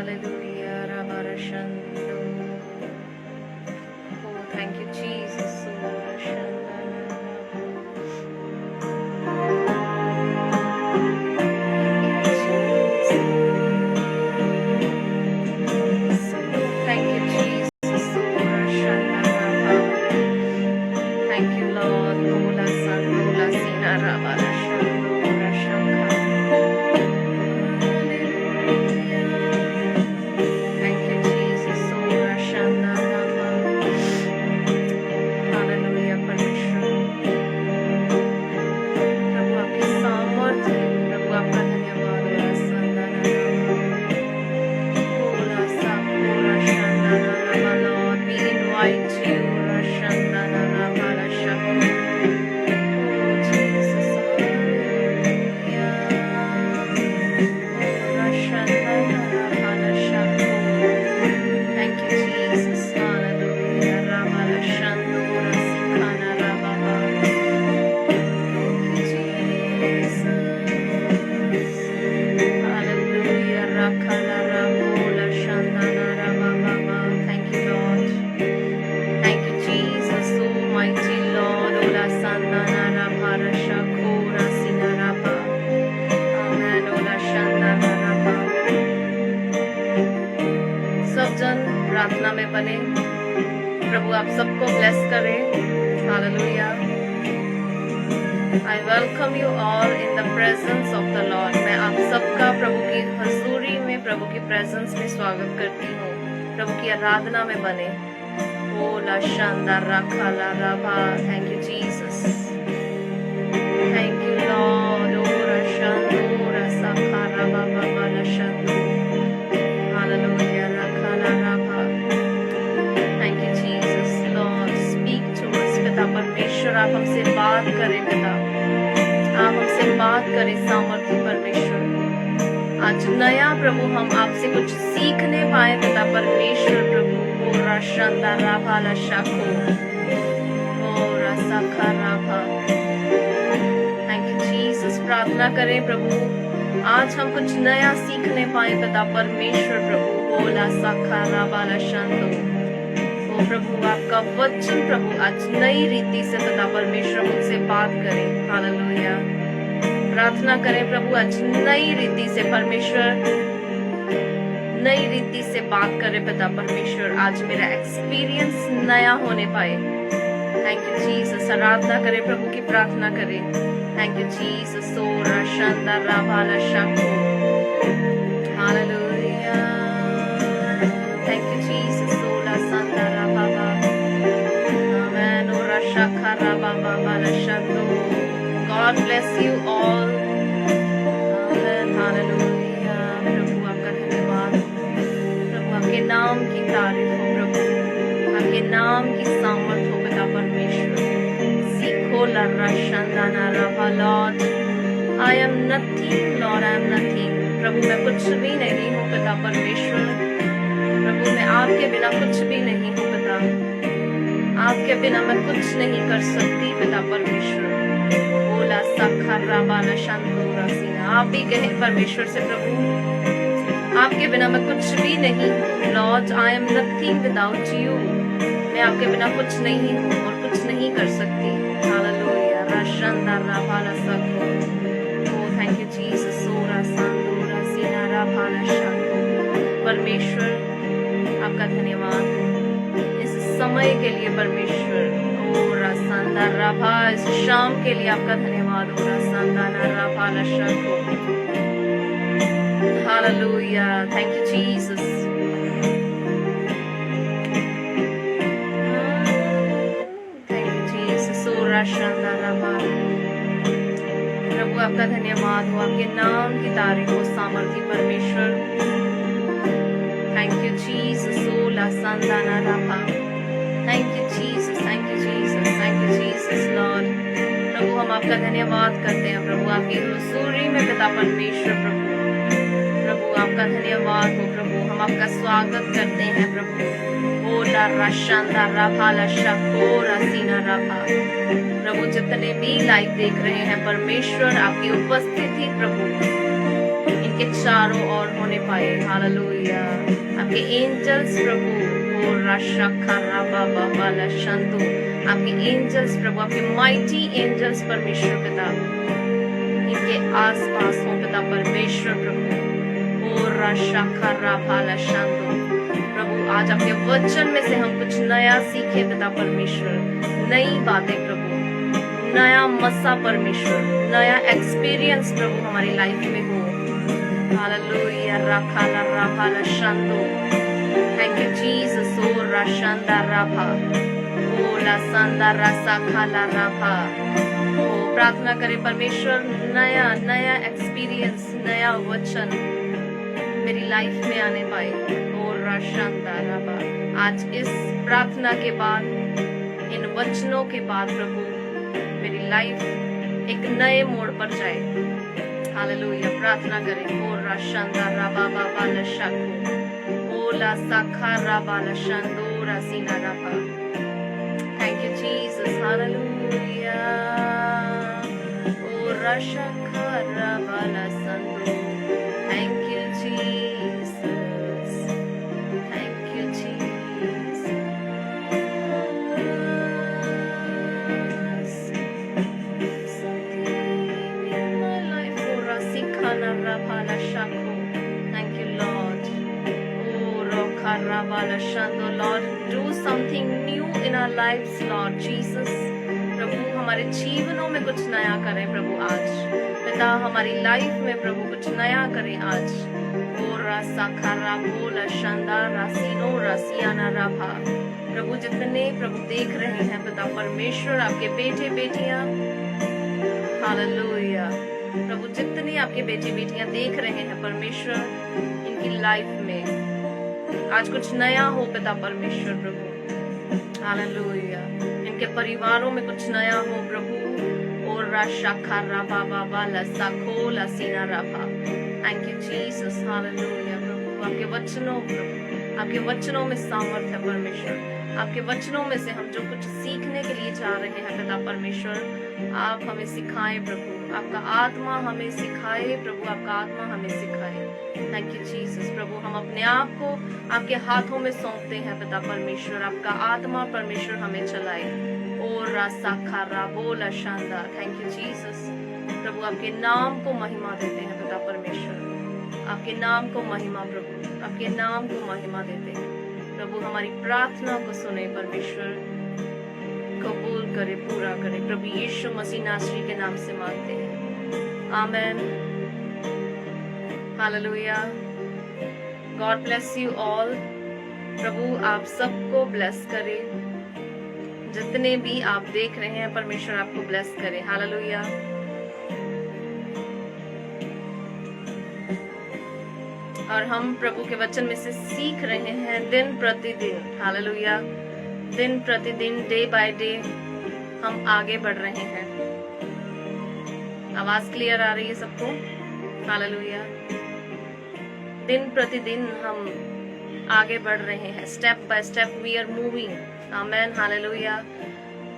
Hallelujah. Rabarashandu. Oh, thank you, Jesus. Thank you, Jesus. Thank you, Lord. Ola Sandola Sina Rabarashandu Rashanka. Thank you, Jesus. Rashanda Rama. Hallelujah, परमेश्वर प्रभु आपकी सामर्थ्य है, प्रभु आपका धन्यवाद हो रसंदा Ola Sakura Shanda Rama. Lord, we invite you Rashanda Rama Shaku. Oh Jesus, hallelujah. Rashanda Rama Shaku. Thank you, Jesus. Hallelujah. Rama Shando Rasikana Rama. Thank you, Jesus. Hallelujah. Rakala Ramola Shandana Rama Mama. Thank you, Lord. Thank you, Jesus. Almighty Lord. Ola Sandana Rama Shakura Sinarapa. Amen. Ola Shandana Rama. सब जन प्रार्थना में बने। प्रभु आप सबको bless करे। Hallelujah. I welcome you all in the presence of the Lord. मैं आप सबका प्रभु की हजूरी में, प्रभु की प्रेजेंस में स्वागत करती हूँ। प्रभु की आराधना में बने। ओला शानदार राखाला Rabha. Thank you, Jesus. Thank you, Lord. Ora shando rasakha rabha baba la shando. Hallelujah. Rakhala rabha. Thank you, Jesus. Lord, speak to us. पिता परमेश्वर आप हमसे बात करें पिता। आप हमसे बात करें सामर्थ्य परमेश्वर। आज नया प्रभु हम आपसे कुछ सीखने पाए पिता परमेश्वर प्रभु। ओ राशंदा राभा ला शाखो। ओ रसखा राभा। Thank you Jesus. प्रार्थना करें प्रभु आज हम कुछ नया सीखने पाए पिता परमेश्वर प्रभु। ओला साखा राभा ला शांतो। ओ प्रभु आपका वचन प्रभु आज नई रीति से पिता परमेश्वर मुझसे बात करें। हालेलुया। प्रार्थना करें प्रभु आज नई रीति से परमेश्वर नई रीति से बात करें पिता परमेश्वर। आज मेरा एक्सपीरियंस नया होने पाए। Thank you Jesus. आराधना करें प्रभु की प्रार्थना करें। Thank you Jesus. सोरा शांदा राभाला शाको। हालेलुया। Thank you Jesus. सोला शांदा राभाबा। आमेन। ओरा शाखा राभाबा ला शांदो। God bless you all. Amen. Hallelujah. प्रभु आपका धन्यवाद हो। प्रभु आपके नाम की तारीफ हो प्रभु। आपके नाम की सामर्थ हो पिता परमेश्वर। सीखो लर्रा शंदाना रहा Lord. I am nothing, Lord, I am nothing. प्रभु मैं कुछ भी नहीं हूँ पिता परमेश्वर। प्रभु मैं आपके बिना कुछ भी नहीं हूँ पिता। आपके बिना मैं कुछ नहीं कर सकती पिता परमेश्वर। ओला सखा राबाला शांतोरा सीना। आप भी कहें परमेश्वर से प्रभु आपके बिना मैं कुछ भी नहीं हूँ। Lord I am nothing without you. मैं आपके बिना कुछ नहीं हूँ और कुछ नहीं कर सकती। हालेलुया। राशंदा राबाला सखो। ओ थैंक यू जीसस। सोरा सांदोरा सीना राबाला शांतो। परमेश्वर आपका धन्यवाद इस समय के लिए परमेश्वर। रसंदा राभा इस शाम के लिए आपका धन्यवाद हो। रसंदा राभा लशको। Hallelujah. Thank you Jesus. Thank you Jesus. ओ रसंदा राभा। प्रभु आपका धन्यवाद हो। आपके नाम की तारीफ हो सामर्थी परमेश्वर। Thank you Jesus. ओ लसंदा राभा। Thank you Jesus. Thank you Jesus. Thank you Jesus Lord. प्रभु हम आपका धन्यवाद करते हैं प्रभु आपकी हुजूरी में पिता परमेश्वर प्रभु। प्रभु आपका धन्यवाद हो प्रभु। हम आपका स्वागत करते हैं प्रभु। ओला राशांदा राभा लशको रसीना राभा। प्रभु जितने भी लाइव देख रहे हैं परमेश्वर आपकी उपस्थिति प्रभु के चारों ओर होने पाए। हालेलुया। आपके एंजल्स प्रभु आपके एंजल्स प्रभु, आपके माइटी एंजल्स परमेश्वर पिता इनके आसपास हो पिता परमेश्वर प्रभु। ओ राशा खर्रा भाला शांतो प्रभु, आज आपके वचन में से हम कुछ नया सीखे पिता परमेश्वर, नई बातें प्रभु, नया मसा परमेश्वर, नया एक्सपीरियंस प्रभु हमारी लाइफ में हो। हालेलुया। राखाला राभाला शांतो। Thank you Jesus. ओ राशांदा राभा, ओ लासांदा रासा खाला राभा। ओ प्रार्थना करें परमेश्वर, नया नया एक्सपीरियंस, नया वचन मेरी लाइफ में आने पाए। ओ राशांदा राभा। आज इस प्रार्थना के बाद, इन वचनों के बाद प्रभु मेरी लाइफ एक नए मोड़ पर जाए। हालेलुया। प्रार्थना करें। ओ राशांदा राभा बाबा लशाखो, ओला साखा राबा लशांदो रासीना राभा। Thank you Jesus. हालेलुया। ओ राशाखा राबा लशांदो। Thank you Jesus. Thank you Jesus. Something in my life. O rasikana rafa lashako. Thank you Lord. Lord, do something new in our lives, Lord Jesus. प्रभु हमारे जीवनों में कुछ नया करें प्रभु आज। पिता हमारी लाइफ में प्रभु कुछ नया करें आज। ओ रासा खरा बोला शानदार रासीनो रासियाना राभा। प्रभु जितने प्रभु देख रहे हैं पिता परमेश्वर, आपके बेटे बेटियां, हालेलुया प्रभु, जितने आपके बेटे बेटियां देख रहे हैं परमेश्वर, इनकी लाइफ में आज कुछ नया हो पिता परमेश्वर प्रभु। हालेलुया। इनके परिवारों में कुछ नया हो प्रभु। और राशाखा राबा बाबा लसाखो लसीना राभा। Thank you Jesus. हालेलुया प्रभु, आपके वचनों प्रभु, आपके वचनों में सामर्थ है परमेश्वर। आपके वचनों में से हम जो कुछ सीखने के लिए चाह रहे हैं पिता परमेश्वर, आप हमें सिखाएं प्रभु। आपका आत्मा हमें सिखाए प्रभु, आपका आत्मा हमें सिखाए। Thank you Jesus. प्रभु हम अपने आप को आपके हाथों में सौंपते हैं पिता परमेश्वर, आपका आत्मा परमेश्वर हमें चलाए। ओ रासा खारा बोला शानदार। Thank you Jesus. प्रभु आपके नाम को महिमा देते हैं पिता परमेश्वर, आपके नाम को महिमा प्रभु, आपके नाम को महिमा देते हैं प्रभु। हमारी प्रार्थना को सुने परमेश्वर, कबूल करे, पूरा करे प्रभु यीशु मसीह नासरी के नाम से मांगते हैं, amen. Hallelujah. God bless you all. प्रभु आप सबको ब्लेस करे, जितने भी आप देख रहे हैं परमेश्वर आपको ब्लेस करे। हालेलुया। और हम प्रभु के वचन में से सीख रहे हैं दिन प्रतिदिन। हालेलुया। दिन प्रतिदिन, डे बाय डे हम आगे बढ़ रहे हैं। आवाज क्लियर आ रही है सबको? हालेलुया। दिन प्रतिदिन हम आगे बढ़ रहे हैं, step by step we are moving. Amen. Hallelujah.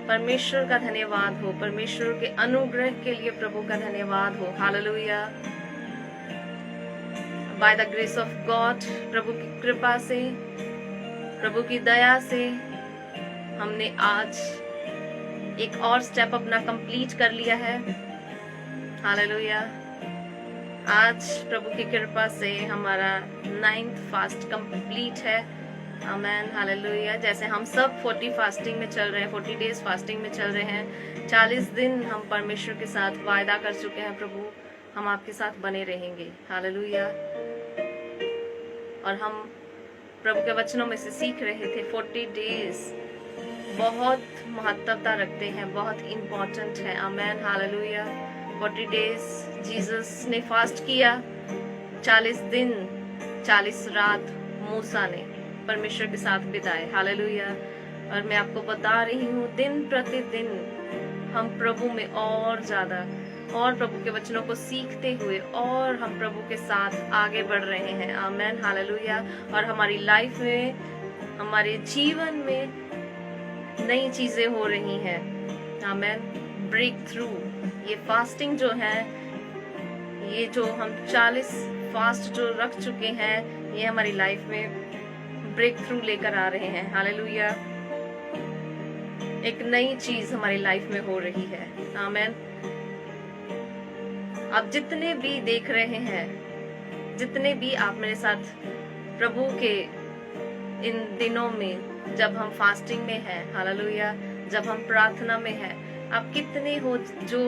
परमेश्वर का धन्यवाद हो, परमेश्वर के अनुग्रह के लिए प्रभु का धन्यवाद हो। Hallelujah. By the grace of God, प्रभु की कृपा से, प्रभु की दया से हमने आज एक और स्टेप अपना कंप्लीट कर लिया है। हालेलुया। आज प्रभु की कृपा से हमारा 9th फास्ट कंप्लीट है। आमेन। हालेलुया। जैसे हम सब 40 फास्टिंग में चल रहे हैं, 40 डेज फास्टिंग में चल रहे हैं, 40 दिन हम परमेश्वर के साथ वायदा कर चुके हैं प्रभु हम आपके साथ बने रहेंगे। हालेलुया। और हम प्रभु के वचनों में से सीख रहे थे 40 डेज बहुत महत्वता रखते हैं, बहुत इम्पोर्टेंट है। आमेन। हालेलुया। 40 डेज जीसस ने फास्ट किया, 40 दिन 40 रात मूसा ने परमेश्वर के साथ बिताए। हालेलुया। और मैं आपको बता रही हूँ दिन प्रतिदिन हम प्रभु में और ज्यादा और प्रभु के वचनों को सीखते हुए और हम प्रभु के साथ आगे बढ़ रहे हैं। आमेन। हालेलुया। और हमारी लाइफ में, हमारे जीवन में नई चीजें हो रही हैं। आमेन। ब्रेक थ्रू, ये फास्टिंग जो है ये जो हम 40 फास्ट जो रख चुके हैं, ये हमारी लाइफ में ब्रेक थ्रू लेकर आ रहे हैं। हालेलुया। एक नई चीज हमारी लाइफ में हो रही है। आमेन। आप जितने भी देख रहे हैं, जितने भी आप मेरे साथ प्रभु के इन दिनों में जब हम फास्टिंग में हैं, हालेलुया, जब हम प्रार्थना में हैं, आप कितने हो जो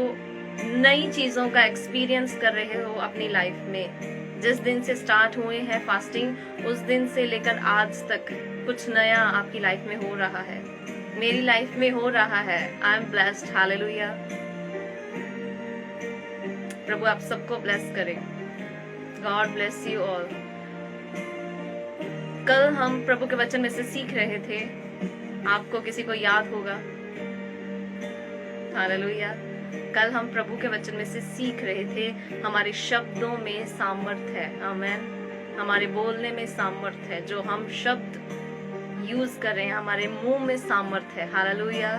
नई चीजों का एक्सपीरियंस कर रहे हो अपनी लाइफ में। जिस दिन से स्टार्ट हुए हैं फास्टिंग, उस दिन से लेकर आज तक कुछ नया आपकी लाइफ में हो रहा है, मेरी लाइफ में हो रहा है। I am blessed. हालेलुया। प्रभु आप सबको ब्लेस करे। God bless you all. कल हम प्रभु के वचन में से सीख रहे थे, आपको किसी को याद होगा। हालेलुया। कल हम प्रभु के वचन में से सीख रहे थे, हमारे शब्दों में सामर्थ्य है। आमेन। हमारे बोलने में सामर्थ्य है। जो हम शब्द यूज कर रहे हैं, हमारे मुंह में सामर्थ्य है। हालेलुया।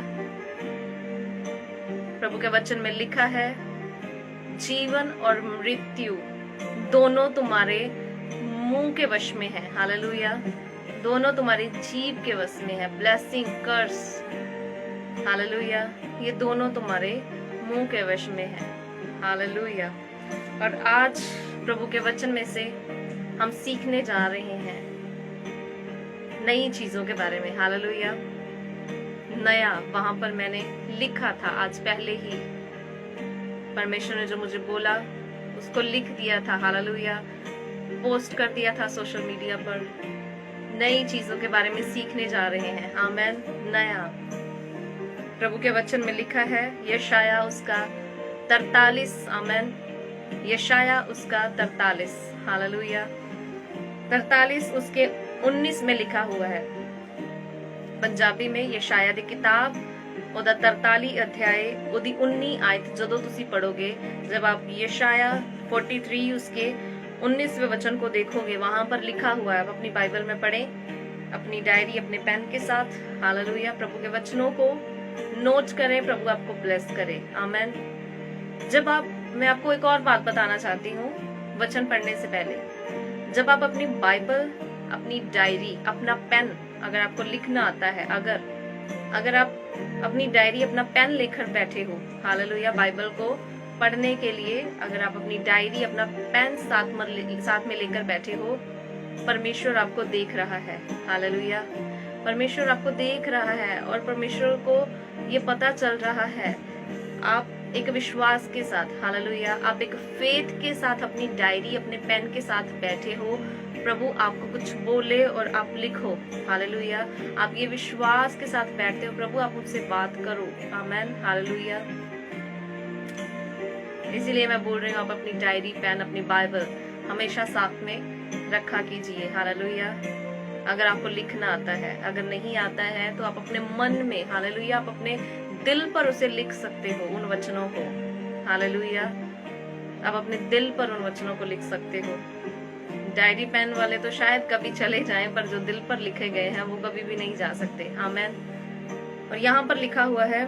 प्रभु के वचन में लिखा है, जीवन और मृत्यु दोनों तुम्हारे मुंह के वश में है। हालेलुया। दोनों तुम्हारी जीभ के वश में है। ब्लेसिंग, कर्स, हालेलुया, ये दोनों तुम्हारे मुंह के वश में है। हालेलुया। और आज प्रभु के वचन में से हम सीखने जा रहे हैं नई चीजों के बारे में। हालेलुया। नया, वहां पर मैंने लिखा था आज पहले ही, परमेश्वर ने जो मुझे बोला उसको लिख दिया था। हालेलुया। पोस्ट कर दिया था सोशल मीडिया पर। नई चीजों के बारे में सीखने जा रहे हैं। आमेन। नया, प्रभु के वचन में लिखा है, यशाया उसका 43। आमेन। यशाया उसका 43। हालेलुया। 43 उसके 19 में लिखा हुआ है। पंजाबी में यशाया दी किताब ਉਹਦਾ 43 अध्याय ਉਹਦੀ 19 आयत ਜਦੋਂ ਤੁਸੀਂ पढ़ोगे, जब आप यशाया 43 उसके 19वें वचन को देखोगे, वहां पर लिखा हुआ है। आप अपनी बाइबल में पढ़ें, अपनी डायरी अपने पेन के साथ। हालेलुया। प्रभु के वचनों को नोट करें। प्रभु आपको ब्लेस करे। आमेन। मैं आपको एक और बात बताना चाहती हूँ वचन पढ़ने से पहले। जब आप अपनी बाइबल, अपनी डायरी, अपना पेन, अगर आपको लिखना आता है, अगर आप अपनी डायरी, अपना पेन लेकर बैठे हो, हालेलुया, बाइबल को पढ़ने के लिए, अगर आप अपनी डायरी, अपना पेन साथ में लेकर बैठे हो, परमेश्वर आपको देख रहा है। हालेलुया। परमेश्वर आपको देख रहा है और परमेश्वर को ये पता चल रहा है। आप एक विश्वास के साथ, हालेलुया, आप एक फेथ के साथ अपनी डायरी, अपने पेन के साथ बैठे हो। प्रभु आपको कुछ बोले और आप लिखो। हालेलुया। आप ये विश्वास के साथ बैठते हो, प्रभु आप मुझसे बात करो। आमेन। हालेलुया। इसीलिए मैं बोल रही हूँ, आप अपनी डायरी, पेन, अपनी बाइबल हमेशा साथ में रखा कीजिए। हालेलुया। अगर आपको लिखना आता है, अगर नहीं आता है तो आप अपने मन में, हालेलुया, आप अपने दिल पर उसे लिख सकते हो, उन वचनों को। हालेलुया। आप अपने दिल पर उन वचनों को लिख सकते हो। डायरी पेन वाले तो शायद कभी चले जाएं, पर जो दिल पर लिखे गए हैं वो कभी भी नहीं जा सकते। आमेन। और यहाँ पर लिखा हुआ है,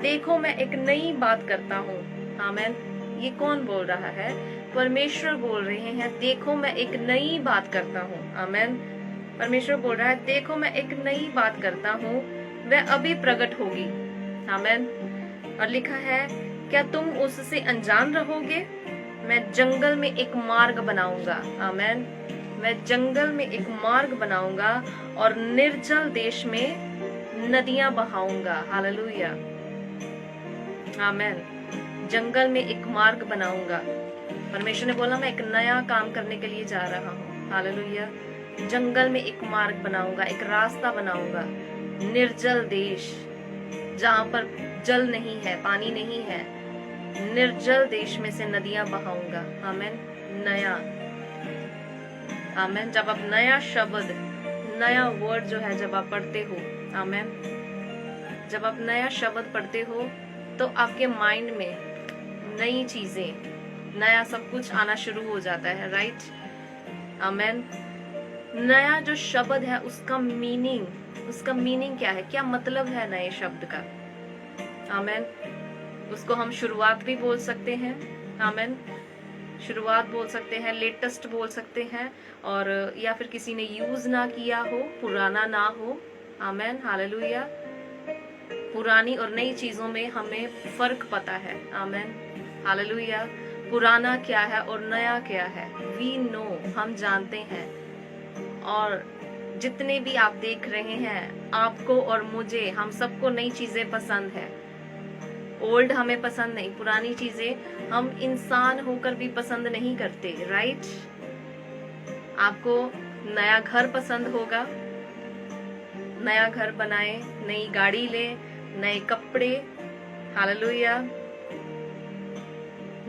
देखो मैं एक नई बात करता हूँ। आमेन। ये कौन बोल रहा है? परमेश्वर बोल रहे हैं, देखो मैं एक नई बात करता हूँ। आमेन। परमेश्वर बोल रहा है, देखो मैं एक नई बात करता हूँ, वह अभी प्रकट होगी। आमेन। और लिखा है, क्या तुम उससे अनजान रहोगे? मैं जंगल में एक मार्ग बनाऊंगा। आमेन। मैं जंगल में एक मार्ग बनाऊंगा और निर्जल देश में नदियां बहाऊंगा। हालेलुया। आमेन। जंगल में एक मार्ग बनाऊंगा। परमेश्वर ने बोला, मैं एक नया काम करने के लिए जा रहा हूँ। हालेलुया। जंगल में एक मार्ग बनाऊंगा, एक रास्ता बनाऊंगा। निर्जल देश, जहां पर जल नहीं है, पानी नहीं है, निर्जल देश में से नदियां बहाऊंगा। आमेन। नया, आमेन। जब आप नया शब्द, नया वर्ड जो है जब आप पढ़ते हो, आमेन, जब आप नया शब्द पढ़ते हो तो आपके माइंड में नई चीजें, नया सब कुछ आना शुरू हो जाता है। राइट। आमेन। नया जो शब्द है उसका मीनिंग क्या है? क्या मतलब है नए शब्द का? आमेन। उसको हम शुरुआत भी बोल सकते हैं। आमेन। शुरुआत बोल सकते हैं, लेटेस्ट बोल सकते हैं, और या फिर किसी ने यूज ना किया हो, पुराना ना हो। आमेन, हालेलुया। पुरानी और नई चीजों में हमें फर्क पता है। आमेन, हालेलुया। पुराना क्या है और नया क्या है, वी नो, हम जानते हैं। और जितने भी आप देख रहे हैं, आपको और मुझे, हम सबको नई चीजें पसंद है। ओल्ड हमें पसंद नहीं, पुरानी चीजें हम इंसान होकर भी पसंद नहीं करते, राइट। आपको नया घर पसंद होगा, नया घर बनाए, नई गाड़ी ले, नए कपड़े, हालेलुया,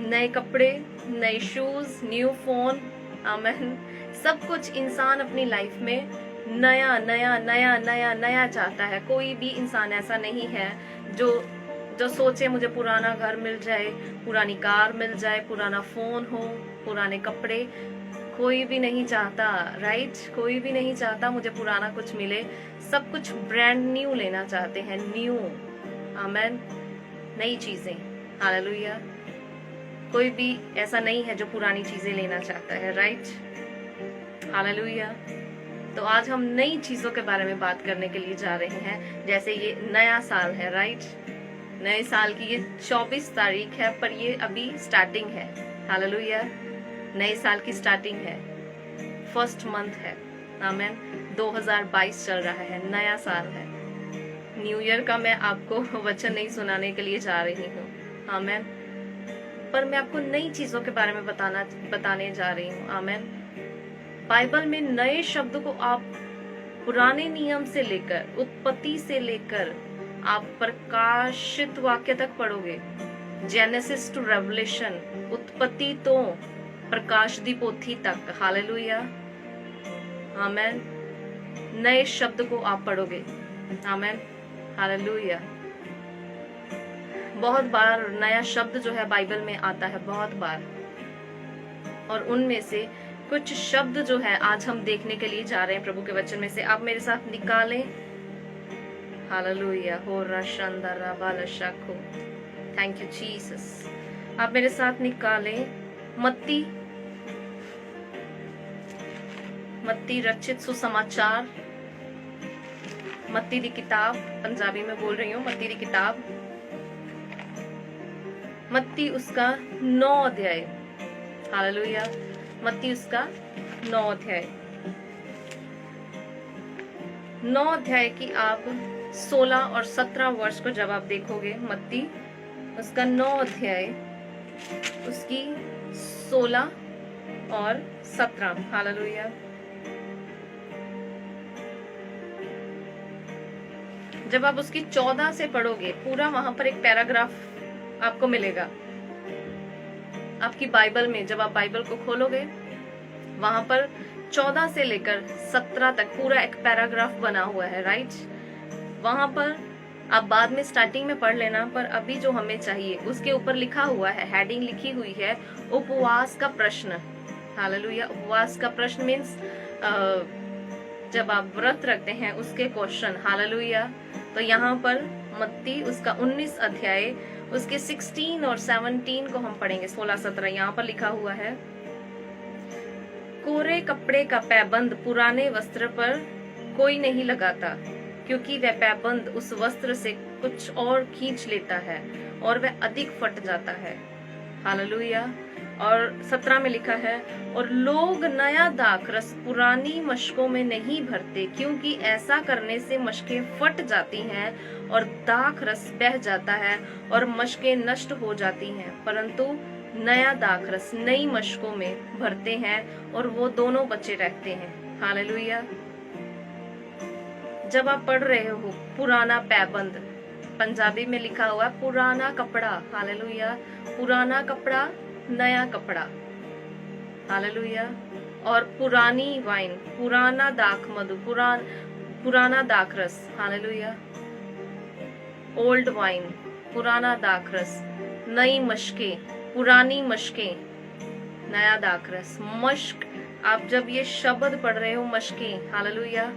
नए कपड़े, नए शूज, न्यू फोन, आमेन। सब कुछ इंसान अपनी लाइफ में नया नया नया नया नया चाहता है। कोई भी इंसान ऐसा नहीं है जो जो सोचे मुझे पुराना घर मिल जाए, पुरानी कार मिल जाए, पुराना फोन हो, पुराने कपड़े। कोई भी नहीं चाहता, राइट। कोई भी नहीं चाहता मुझे पुराना कुछ मिले। सब कुछ ब्रांड न्यू लेना चाहते हैं, न्यू, आमेन, नई चीजें, हालेलुया। कोई भी ऐसा नहीं है जो पुरानी चीजें लेना चाहता है, राइट, हालेलुया। तो आज हम नई चीजों के बारे में बात करने के लिए जा रहे हैं। जैसे ये नया साल है, राइट। नए साल की ये 24 तारीख है, पर ये अभी स्टार्टिंग है, हालेलुया। नए साल की स्टार्टिंग है, फर्स्ट मंथ है, आमेन। 2022 चल रहा है, नया साल है। न्यू ईयर का मैं आपको वचन नहीं सुनाने के लिए जा रही हूँ, आमेन, पर मैं आपको नई चीजों के बारे में बताने जा रही हूँ, आमेन। बाइबल में नए शब्द को आप पुराने नियम से लेकर, उत्पत्ति से लेकर आप प्रकाशित वाक्य तक पढ़ोगे। जेनेसिस टू रेवलेशन, उत्पत्ति तो प्रकाश दी पोथी तक, हालेलुया, आमेन। नए शब्द को आप पढ़ोगे, आमेन, हालेलुया। बहुत बार नया शब्द जो है बाइबल में आता है, बहुत बार, और उनमें से कुछ शब्द जो है आज हम देखने के लिए जा रहे हैं प्रभु के वचन में से। आप मेरे साथ निकालें, हालेलुया, हो रशंदरा बालशाखो, थैंक यू जीसस। आप मेरे साथ निकालें मत्ती रचित सुसमाचार, मत्ती दी किताब, पंजाबी में बोल रही हूँ, मत्ती दी किताब, मत्ती उसका 9 अध्याय, हालेलुया। मत्ती उसका 9 अध्याय, 9 अध्याय की आप 16 और 17 वर्ष को जब आप देखोगे, मत्ती उसका 9 अध्याय, उसकी 16 और 17, हालेलुया। जब आप उसकी 14 से पढ़ोगे, पूरा वहां पर एक पैराग्राफ आपको मिलेगा आपकी बाइबल में। जब आप बाइबल को खोलोगे, वहां पर 14 से लेकर 17 तक पूरा एक पैराग्राफ बना हुआ है, राइट। वहां पर आप बाद में स्टार्टिंग में पढ़ लेना, पर अभी जो हमें चाहिए उसके ऊपर लिखा हुआ है, हेडिंग लिखी हुई है, उपवास का प्रश्न, हालेलुया। उपवास का प्रश्न मीन्स जब आप व्रत रखते हैं उसके क्वेश्चन, हालेलुया। तो यहाँ पर मत्ती उसका 19 अध्याय, उसके 16 और 17 को हम पढ़ेंगे, 16-17। यहाँ पर लिखा हुआ है, कोरे कपड़े का पैबंद पुराने वस्त्र पर कोई नहीं लगाता, क्योंकि वह पैबंद उस वस्त्र से कुछ और खींच लेता है और वह अधिक फट जाता है, हालेलुया। और 17 में लिखा है, और लोग नया दाखरस पुरानी मशकों में नहीं भरते, क्योंकि ऐसा करने से मशकें फट जाती हैं और दाखरस बह जाता है और मशकें नष्ट हो जाती हैं, परंतु नया दाखरस नई मशकों में भरते हैं और वो दोनों बचे रहते हैं, हालेलुया। जब आप पढ़ रहे हो पुराना पैबंद, पंजाबी में लिखा हुआ है पुराना कपड़ा, हालेलुया। पुराना कपड़ा, नया कपड़ा, हालेलुया। और पुरानी वाइन, पुराना दाख मधु, पुराना दाखरस, हालेलुया। ओल्ड वाइन, पुराना दाखरस, नई मशके, पुरानी मशके, नया दाखरस, मश्क। आप जब ये शब्द पढ़ रहे हो, मशके, हालेलुया।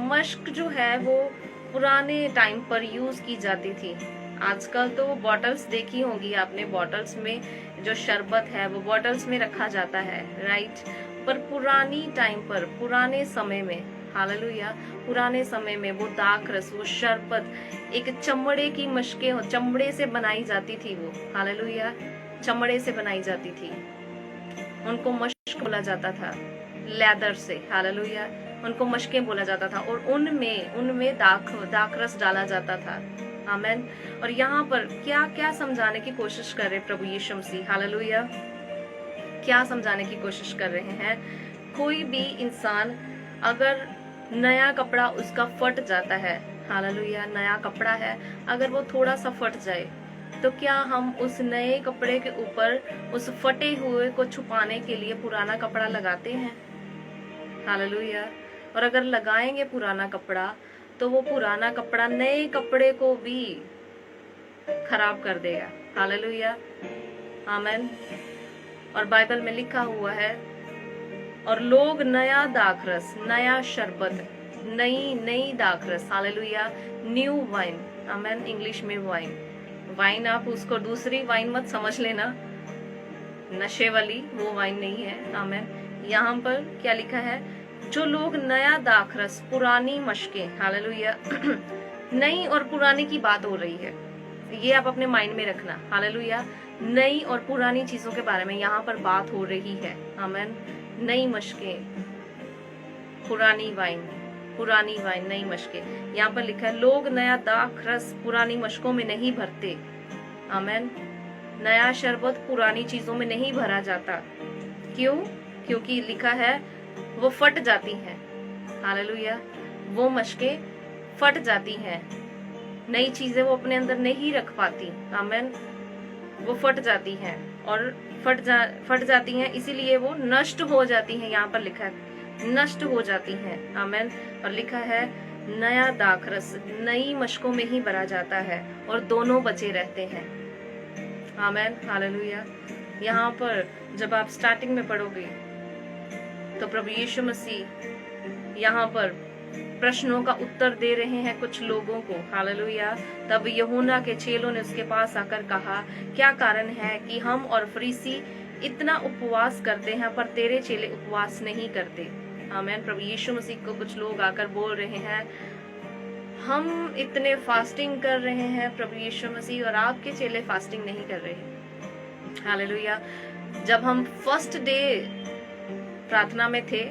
मश्क जो है वो पुराने टाइम पर यूज की जाती थी। आजकल तो बॉटल्स देखी होंगी आपने, बॉटल्स में जो शरबत है वो बॉटल्स में रखा जाता है, राइट। पर पुरानी टाइम पर, पुराने समय में, हालेलुया, पुराने समय में वो दाखरस, वो शरबत एक चमड़े की मशकें, चमड़े से बनाई जाती थी वो, हालेलुया, चमड़े से बनाई जाती थी। उनको मशक बोला जाता था, लेदर से, हालेलुया, उनको मशकें बोला जाता था और उनमें दाखरस डाला जाता था, आमेन। और यहाँ पर क्या क्या समझाने की कोशिश कर रहे प्रभु यीशु मसीह, हालेलुया, क्या समझाने की कोशिश कर रहे हैं। कोई भी इंसान अगर नया कपड़ा उसका फट जाता है, हालेलुया, नया कपड़ा है, अगर वो थोड़ा सा फट जाए तो क्या हम उस नए कपड़े के ऊपर उस फटे हुए को छुपाने के लिए पुराना कपड़ा लगाते हैं, हालेलुया। और अगर लगाएंगे पुराना कपड़ा तो वो पुराना कपड़ा नए कपड़े को भी खराब कर देगा, हालेलुया, आमेन। और बाइबल में लिखा हुआ है, और लोग नया दाखरस, नया शरबत, नई दाखरस, हालेलुया, न्यू वाइन, आमेन, इंग्लिश में वाइन आप उसको दूसरी वाइन मत समझ लेना, नशे वाली वो वाइन नहीं है, आमेन। यहाँ पर क्या लिखा है, जो लोग नया दाखरस, पुरानी मशकें, हालेलुया, नई और पुरानी की बात हो रही है, ये आप अपने माइंड में रखना, हालेलुया, नई और पुरानी चीजों के बारे में यहाँ पर बात हो रही है, आमेन। नई मशकें, पुरानी वाइन, नई मशकें, यहाँ पर लिखा है, लोग नया दाखरस पुरानी मशकों में नहीं भरते, आमेन। नया शरबत पुरानी चीजों में नहीं भरा जाता, क्यों? क्योंकि लिखा है वो फट जाती हैं, हालेलुया, वो मशकें फट जाती हैं, नई चीजें वो अपने अंदर नहीं रख पाती, आमेन, वो फट जाती हैं और फट जाती हैं, इसीलिए वो नष्ट हो जाती हैं, यहाँ पर लिखा है नष्ट हो जाती हैं, आमेन। और लिखा है नया दाखरस नई मशकों में ही भरा जाता है और दोनों बचे रहते हैं, आमेन, हालेलुया। यहाँ पर जब आप स्टार्टिंग में पढ़ोगे तो प्रभु यीशु मसीह यहाँ पर प्रश्नों का उत्तर दे रहे हैं कुछ लोगों को, हालेलुया। तब यूहन्ना के चेलों ने उसके पास आकर कहा, क्या कारण है कि हम और फरीसी इतना उपवास करते हैं पर तेरे चेले उपवास नहीं करते, आमेन। प्रभु यीशु मसीह को कुछ लोग आकर बोल रहे हैं, हम इतने फास्टिंग कर रहे हैं प्रभु यीशु मसीह और आपके चेले फास्टिंग नहीं कर रहे, हालेलुया। जब हम फर्स्ट डे प्रार्थना में थे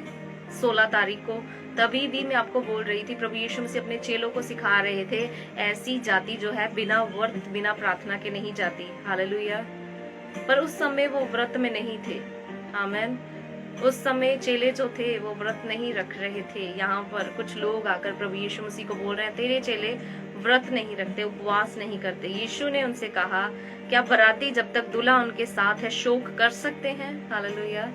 16 तारीख को, तभी भी मैं आपको बोल रही थी प्रभु यीशु मसीह अपने चेलों को सिखा रहे थे, ऐसी जाति जो है बिना व्रत बिना प्रार्थना के नहीं जाती, हालेलुया। पर उस समय वो व्रत में नहीं थे, आमेन। उस समय चेले जो थे वो व्रत नहीं रख रहे थे। यहाँ पर कुछ लोग आकर प्रभु यीशु मसीह को बोल रहे हैं, तेरे चेले व्रत नहीं रखते, उपवास नहीं करते। यीशु ने उनसे कहा, क्या बराती जब तक दूल्हा उनके साथ है शोक कर सकते हैं, हालेलुया,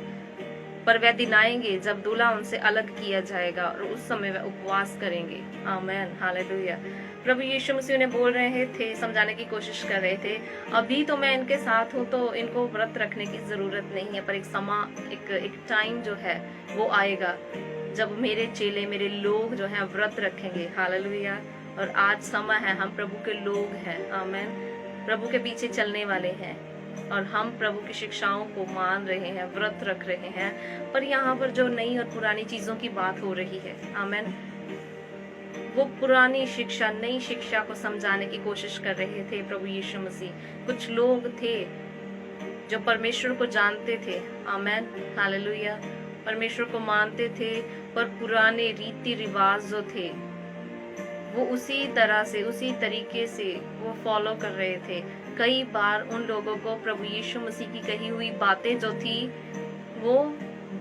पर वह दिन आएंगे जब दूल्हा उनसे अलग किया जाएगा और उस समय वह उपवास करेंगे, आमेन, हालेलुया। प्रभु यीशु मसीह ने बोल रहे थे, समझाने की कोशिश कर रहे थे, अभी तो मैं इनके साथ हूँ तो इनको व्रत रखने की जरूरत नहीं है, पर एक टाइम जो है वो आएगा जब मेरे चेले, मेरे लोग जो हैं व्रत रखेंगे, हालेलुया। और आज समय है, हम प्रभु के लोग हैं, आमेन, प्रभु के पीछे चलने वाले हैं और हम प्रभु की शिक्षाओं को मान रहे हैं, व्रत रख रहे हैं। पर यहाँ पर जो नई और पुरानी चीजों की बात हो रही है, आमेन, वो पुरानी शिक्षा नई शिक्षा को समझाने की कोशिश कर रहे थे प्रभु यीशु मसीह। कुछ लोग थे जो परमेश्वर को जानते थे, आमेन, हालेलुया, परमेश्वर को मानते थे, पर पुराने रीति रिवाज जो थे वो उसी तरह से, उसी तरीके से वो फॉलो कर रहे थे। कई बार उन लोगों को प्रभु यीशु मसीह की कही हुई बातें जो थी वो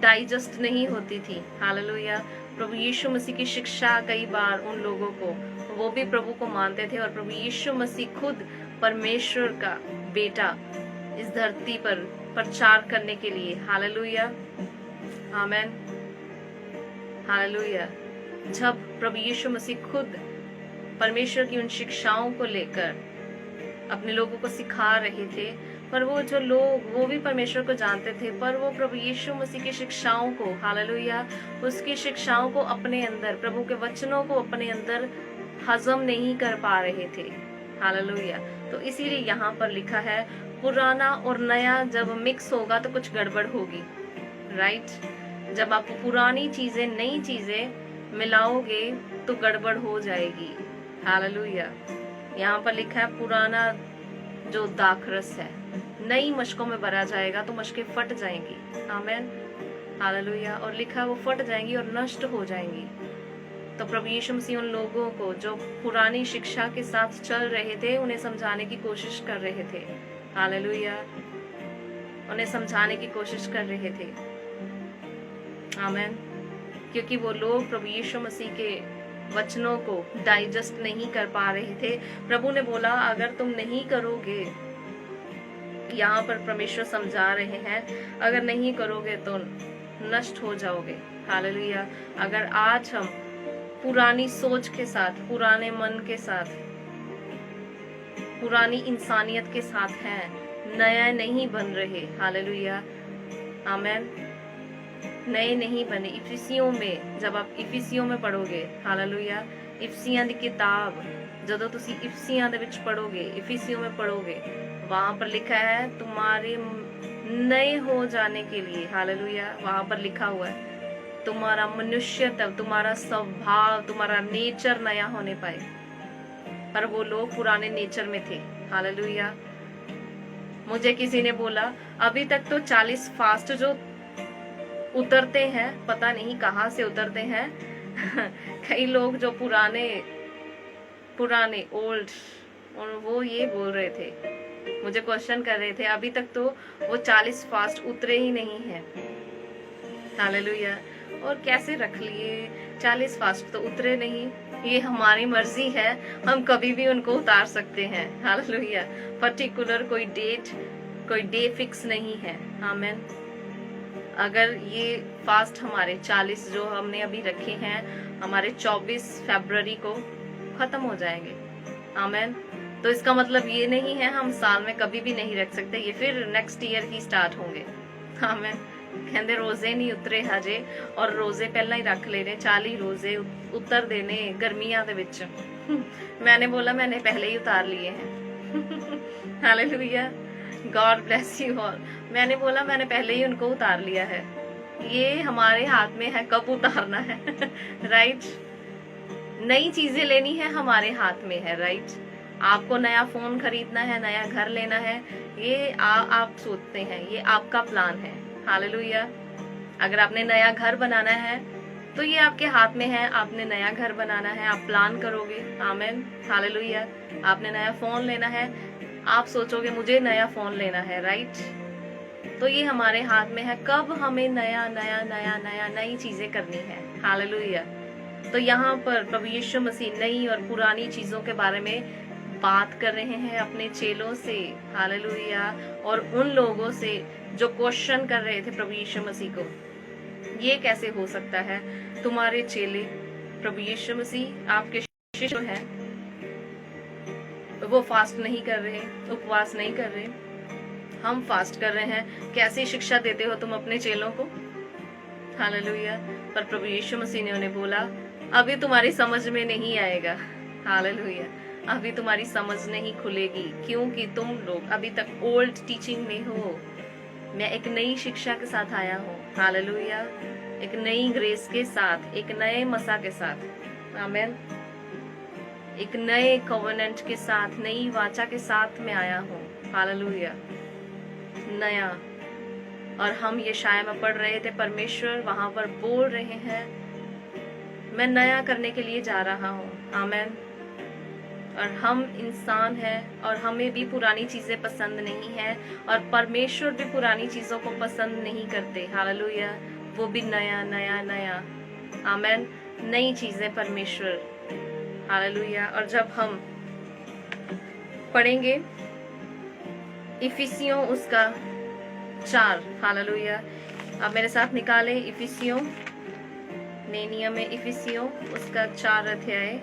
डाइजेस्ट नहीं होती थी, हालेलुया। प्रभु यीशु मसीह की शिक्षा कई बार उन लोगों को, वो भी प्रभु को मानते थे और प्रभु यीशु मसीह खुद परमेश्वर का बेटा इस धरती पर प्रचार करने के लिए, हालेलुया, आमेन, हालेलुया। जब प्रभु यीशु मसीह खुद परमेश्वर की उन शिक्षाओं को लेकर अपने लोगों को सिखा रहे थे, पर वो जो लोग वो भी परमेश्वर को जानते थे, पर वो प्रभु यीशु मसीह की शिक्षाओं को, हालेलुया, उसकी शिक्षाओं को अपने अंदर, प्रभु के वचनों को अपने अंदर हजम नहीं कर पा रहे थे, हालेलुया। तो इसीलिए यहाँ पर लिखा है, पुराना और नया जब मिक्स होगा तो कुछ गड़बड़ होगी, राइट। जब आप पुरानी चीजें नई चीजें मिलाओगे तो गड़बड़ हो जाएगी। हालेलुया। यहाँ पर लिखा है पुराना जो दाखरस है नई मशकों में भरा जाएगा तो मशकें फट जाएंगी। आमेन। हालेलुया। और लिखा वो फट जाएंगी और नष्ट हो जाएंगी। तो प्रभु यीशु मसीह उन लोगों को जो पुरानी शिक्षा के साथ चल रहे थे उन्हें समझाने की कोशिश कर रहे थे। हालेलुया। उन्हें समझाने की कोशिश कर रहे थे। आमेन। क्योंकि वो लोग प्रभु यीशु मसीह के वचनों को डाइजेस्ट नहीं कर पा रहे थे। प्रभु ने बोला अगर तुम नहीं करोगे, यहाँ पर परमेश्वर समझा रहे हैं, अगर नहीं करोगे तो नष्ट हो जाओगे। हालेलुया। अगर आज हम पुरानी सोच के साथ, पुराने मन के साथ, पुरानी इंसानियत के साथ हैं, नया नहीं बन रहे। हालेलुया। आमेन। नए नहीं बने। इफिसियों में जब आप इफिसियों में पढ़ोगे, हालेलुया, इफिसियां दी किताब ਜਦੋਂ ਤੁਸੀਂ इफिसियां ਦੇ ਵਿੱਚ पढ़ोगे, इफिसियों में पढ़ोगे, वहां पर लिखा है तुम्हारे नए हो जाने के लिए। हालेलुया। वहां पर लिखा हुआ है तुम्हारा मनुष्यत्व, तुम्हारा स्वभाव, तुम्हारा नेचर नया होने पाए। पर वो लोग पुराने नेचर में थे। हालेलुया। मुझे किसी ने बोला अभी तक तो 40 फास्ट जो उतरते हैं, पता नहीं कहाँ से उतरते हैं कई लोग जो पुराने ओल्ड, और वो ये बोल रहे थे, मुझे क्वेश्चन कर रहे थे अभी तक तो वो 40 फास्ट उतरे ही नहीं है। हालेलुया। और कैसे रख लिए 40 फास्ट तो उतरे नहीं, ये हमारी मर्जी है, हम कभी भी उनको उतार सकते हैं। हालेलुया। पर्टिकुलर कोई डेट, कोई डे फिक्स नहीं है। आमेन। अगर ये फास्ट हमारे 40 जो हमने अभी रखे हैं हमारे 24 फरवरी को खत्म हो जाएंगे। आमेन। तो इसका मतलब ये नहीं है हम साल में कभी भी नहीं रख सकते, ये फिर नेक्स्ट ईयर ही स्टार्ट होंगे। आमेन। कहते रोजे नहीं उतरे हजे और रोजे पहला ही रख लेने, 40 रोजे उतर देने गर्मियां दे विच मैंने बोला मैंने पहले ही उतार लिए हैं hallelujah. God bless you all. मैंने बोला मैंने पहले ही उनको उतार लिया है, ये हमारे हाथ में है कब उतारना है राइट। नई चीजें लेनी है हमारे हाथ में है, राइट। आपको नया फोन खरीदना है, नया घर लेना है, ये आप सोचते हैं, ये आपका प्लान है। हालेलुया। अगर आपने नया घर बनाना है तो ये आपके हाथ में है, आपने नया घर बनाना है, आप प्लान करोगे। आमेन। हालेलुया। आपने नया फोन लेना है, आप सोचोगे मुझे नया फोन लेना है, राइट। तो ये हमारे हाथ में है कब हमें नई चीजें करनी है। हालेलुया। तो यहाँ पर प्रभु यीशु मसीह नई और पुरानी चीजों के बारे में बात कर रहे हैं अपने चेलों से। हालेलुया। और उन लोगों से जो क्वेश्चन कर रहे थे प्रभु यीशु मसीह को, ये कैसे हो सकता है तुम्हारे चेले प्रभु यीशु मसीह आपके शिष्य हैं, वो फास्ट नहीं कर रहे, उपवास नहीं कर रहे, हम फास्ट कर रहे हैं, कैसी शिक्षा देते हो तुम अपने चेलों को। हालेलुया। पर प्रभु यीशु मसीह ने उन्हें बोला अभी तुम्हारी समझ में नहीं आएगा। हालेलुया। अभी तुम्हारी समझ नहीं खुलेगी क्योंकि तुम लोग अभी तक ओल्ड टीचिंग में हो। मैं एक नई शिक्षा के साथ आया हूँ। हालेलुया। एक नई ग्रेस के साथ, एक नए मसा के साथ। आमेन। एक नए कॉवेनेंट के साथ, नई वाचा के साथ मैं आया हूँ। हालेलुया। नया। और हम ये शायद में पढ़ रहे थे, परमेश्वर वहां पर बोल रहे हैं मैं नया करने के लिए जा रहा हूँ। आमेन। और हम इंसान हैं और हमें भी पुरानी चीजें पसंद नहीं है, और परमेश्वर भी पुरानी चीजों को पसंद नहीं करते। हालेलुया। वो भी नया नया नया। आमेन। नई चीजें परमेश्वर। हालेलुया। और जब हम पढ़ेंगे इफिसियों उसका 4। हालेलुया। आप मेरे साथ निकाले इफिसियों, नए नियम में इफिसियों उसका 4 अध्याय।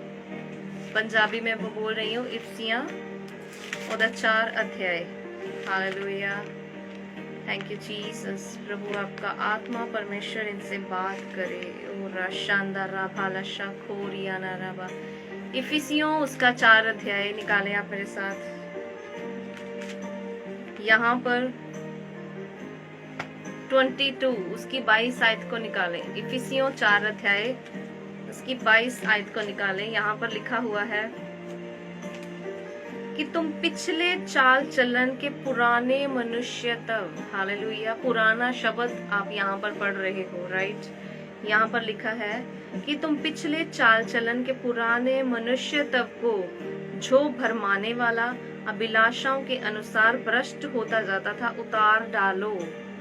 पंजाबी में बोल रही हूँ, इफिसियां और 4 अध्याय। हालेलुया। Thank you Jesus. प्रभु आपका आत्मा परमेश्वर इनसे बात करे। ओ शानदार भालाशा खोरिया नाराबा। इफिसियों उसका 4 अध्याय निकाले आप मेरे साथ। यहाँ पर 22 उसकी 22 आयत को निकालें। इफिसियों 4 अध्याय उसकी 22 आयत को निकालें। यहाँ पर लिखा हुआ है कि तुम पिछले चाल चलन के पुराने मनुष्य तब, हालेलुया, पुराना शब्द आप यहाँ पर पढ़ रहे हो, राइट। यहाँ पर लिखा है कि तुम पिछले चाल चलन के पुराने मनुष्य तब को जो भरमाने वाला अभिलाषाओं के अनुसार भ्रष्ट होता जाता था उतार डालो।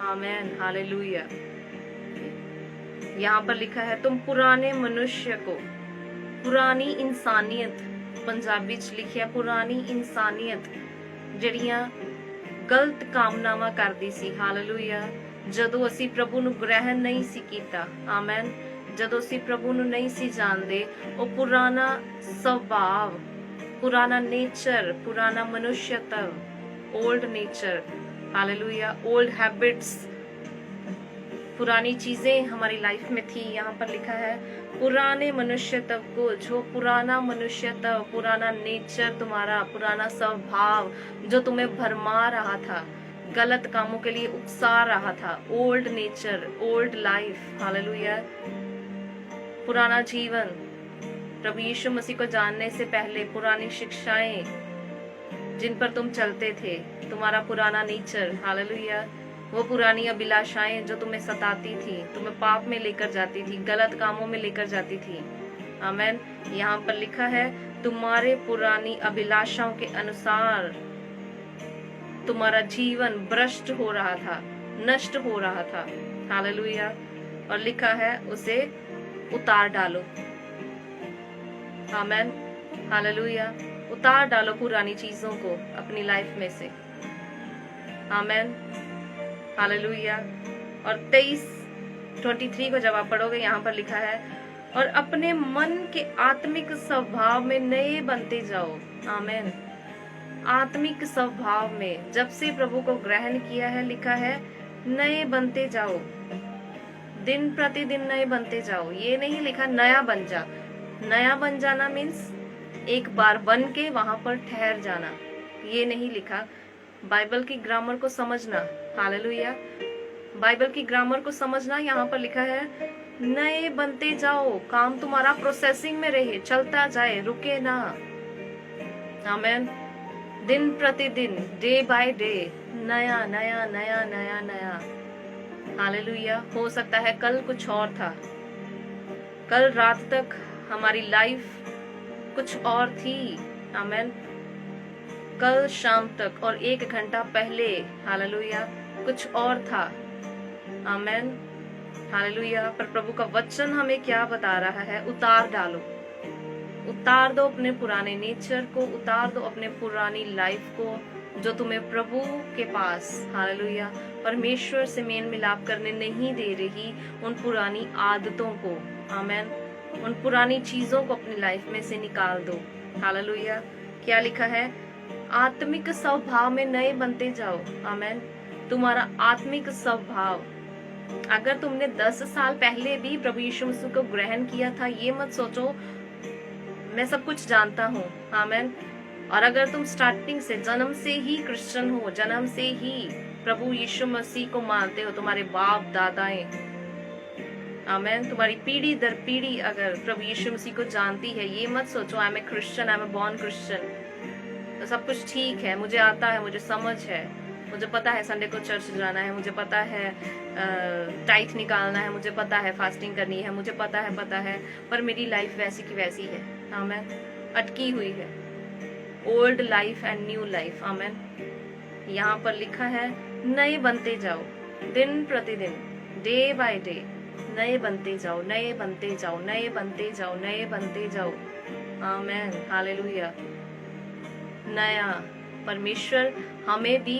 आमेन, हालेलुया। यहाँ पर लिखा है तुम पुराने मनुष्य को, पुरानी इंसानियत, पंजाबी च लिखिया पुरानी इंसानियत जड़ियां गलत कामनावां करदी सी, हालेलुया, ਜਦੋਂ ਅਸੀਂ ਪ੍ਰਭੂ ਨੂੰ ਗ੍ਰਹਿਣ ਨਹੀਂ ਸੀ ਕੀਤਾ। ਆਮੈਨ। ਜਦੋਂ ਅਸੀਂ ਪ੍ਰਭੂ ਨੂੰ ਨਹੀਂ ਸੀ ਜਾਣਦੇ, ਉਹ ਪੁਰਾਣਾ ਸੁਭਾਅ, पुराना नेचर, पुराना मनुष्यत्व, old nature, hallelujah, old habits, पुरानी चीजें हमारी लाइफ में थी। यहाँ पर लिखा है पुराने मनुष्यत्व को, जो पुराना मनुष्यत्व, पुराना नेचर तुम्हारा, पुराना स्वभाव जो तुम्हें भरमा रहा था, गलत कामों के लिए उकसा रहा था, old nature, old life, hallelujah, पुराना जीवन, प्रभु यीशु मसीह को जानने से पहले पुरानी शिक्षाएं जिन पर तुम चलते थे, तुम्हारा पुराना नेचर, हालेलुया, वो पुरानी अभिलाषाएं जो तुम्हें सताती थी, तुम्हें पाप में लेकर जाती थी, गलत कामों में लेकर जाती थी। आमेन। यहाँ पर लिखा है तुम्हारे पुरानी अभिलाषाओं के अनुसार तुम्हारा जीवन भ्रष्ट हो रहा था, नष्ट हो रहा था, हालेलुया, और लिखा है उसे उतार डालो। आमेन, हालेलुया, उतार डालो पुरानी चीजों को अपनी लाइफ में से। आमेन, हालेलुया। और 23 को जब आप पढ़ोगे, यहाँ पर लिखा है और अपने मन के आत्मिक स्वभाव में नए बनते जाओ। आमेन। आत्मिक स्वभाव में जब से प्रभु को ग्रहण किया है, लिखा है नए बनते जाओ, दिन प्रतिदिन नए बनते जाओ। ये नहीं लिखा नया बन जा। नया बन जाना मीन्स एक बार बन के वहां पर ठहर जाना, ये नहीं लिखा। बाइबल की ग्रामर को समझना, हालेलुया, बाइबल की ग्रामर को समझना। यहाँ पर लिखा है नए बनते जाओ, काम तुम्हारा प्रोसेसिंग में रहे, चलता जाए, रुके ना। आमेन। दिन प्रतिदिन, डे बाय डे, नया नया नया नया नया, हालेलुया। हो सकता है कल कुछ और था, कल रात तक हमारी लाइफ कुछ और थी। आमेन। कल शाम तक और 1 घंटा पहले, हालेलुया, कुछ और था। आमेन, हालेलुया। पर प्रभु का वचन हमें क्या बता रहा है? उतार डालो, उतार दो अपने पुराने नेचर को, उतार दो अपने पुरानी लाइफ को जो तुम्हें प्रभु के पास, हालेलुया, परमेश्वर से मेल मिलाप करने नहीं दे रही, उन पुरानी आदतों को, आमेन, उन पुरानी चीजों को अपनी लाइफ में से निकाल दो। हालेलुया। क्या लिखा है? आत्मिक स्वभाव में नए बनते जाओ। आमेन। तुम्हारा आत्मिक स्वभाव, अगर तुमने 10 साल पहले भी प्रभु यीशु मसीह को ग्रहण किया था, ये मत सोचो मैं सब कुछ जानता हूँ। आमेन। और अगर तुम स्टार्टिंग से, जन्म से ही क्रिश्चियन हो, जन्म से ही प्रभु यीशु मसीह को मानते हो, तुम्हारे बाप दादाएं, आमेन, तुम्हारी पीढ़ी दर पीढ़ी अगर प्रभु यीशु मसीह को जानती है, ये मत सोचो I am a Christian, I am a born Christian, तो सब कुछ ठीक है, मुझे आता है, मुझे समझ है, मुझे पता है संडे को चर्च जाना है, मुझे पता है टाइट निकालना है, मुझे पता है फास्टिंग करनी है, मुझे पता है, पर मेरी लाइफ वैसी की वैसी है। आमेन। अटकी हुई है। Old life and new life. Amen. यहाँ पर लिखा है नए बनते जाओ, दिन प्रतिदिन, डे बाय डे, नए बनते जाओ, नए बनते जाओ, नए बनते जाओ, नए बनते जाओ। आमेन, हालेलुया। नया, परमेश्वर हमें भी,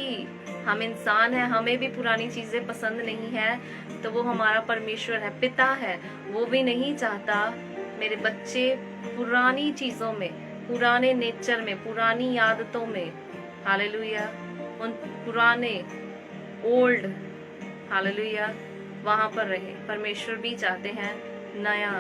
हम इंसान है, हमें भी पुरानी चीजें पसंद नहीं है, तो वो हमारा परमेश्वर है, पिता है, वो भी नहीं चाहता मेरे बच्चे पुरानी चीजों में, पुराने नेचर में, पुरानी आदतों में, हालेलुया, उन पुराने ओल्ड, हालेलुया, वहां पर रहे। परमेश्वर भी चाहते हैं नया।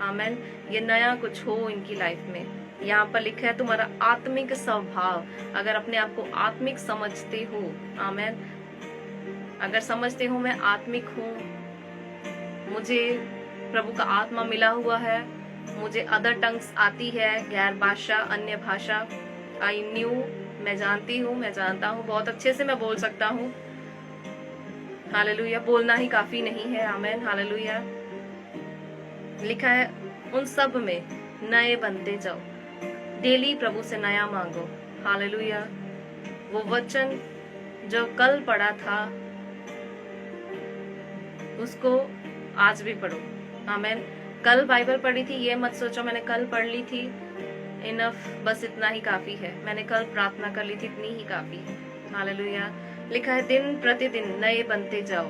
आमेन। ये नया कुछ हो इनकी लाइफ में, यहाँ पर लिखा है तुम्हारा आत्मिक स्वभाव। अगर अपने आप को आत्मिक समझते हो, आमेन, अगर समझते हो मैं आत्मिक हूँ, मुझे प्रभु का आत्मा मिला हुआ है, मुझे अदर टंग्स आती है, गैर भाषा, अन्य भाषा, आई न्यू, मैं जानती हूँ, मैं जानता हूँ, बहुत अच्छे से मैं बोल सकता हूँ। हालेलुया, बोलना ही काफी नहीं है, आमेन, हालेलुया। लिखा है उन सब में नए बनते जाओ, डेली प्रभु से नया मांगो। हालेलुया। वो वचन जो कल पढ़ा था उसको आज भी पढ़ो, आमेन। कल बाइबल पढ़ी थी, ये मत सोचो मैंने कल पढ़ ली थी, इनफ, बस इतना ही काफी है। मैंने कल प्रार्थना कर ली थी, इतनी ही काफी है। हालेलुया। लिखा है दिन प्रतिदिन नए बनते जाओ,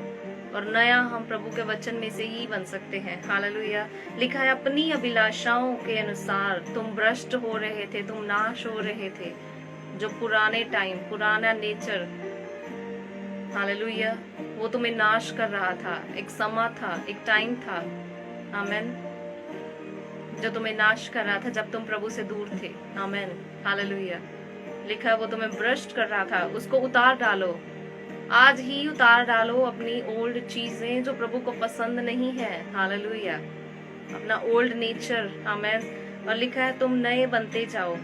और नया हम प्रभु के वचन में से ही बन सकते हैं। हालेलुया। लिखा है अपनी अभिलाषाओं के अनुसार तुम भ्रष्ट हो रहे थे, तुम नाश हो रहे थे। जो पुराने टाइम, पुराना नेचर, हालेलुया, वो तुम्हें नाश कर रहा था। एक समा था, एक टाइम था, आमेन, जो तुम्हें नाश कर रहा था जब तुम प्रभु से दूर थे, आमेन, हालेलुया। लिखा है वो तुम्हें भ्रष्ट कर रहा था, उसको उतार डालो। आज ही उतार डालो अपनी ओल्ड चीजें जो प्रभु को पसंद नहीं है। हालेलुया। अपना ओल्ड नेचर, आमेन। और लिखा है तुम नए बनते जाओ,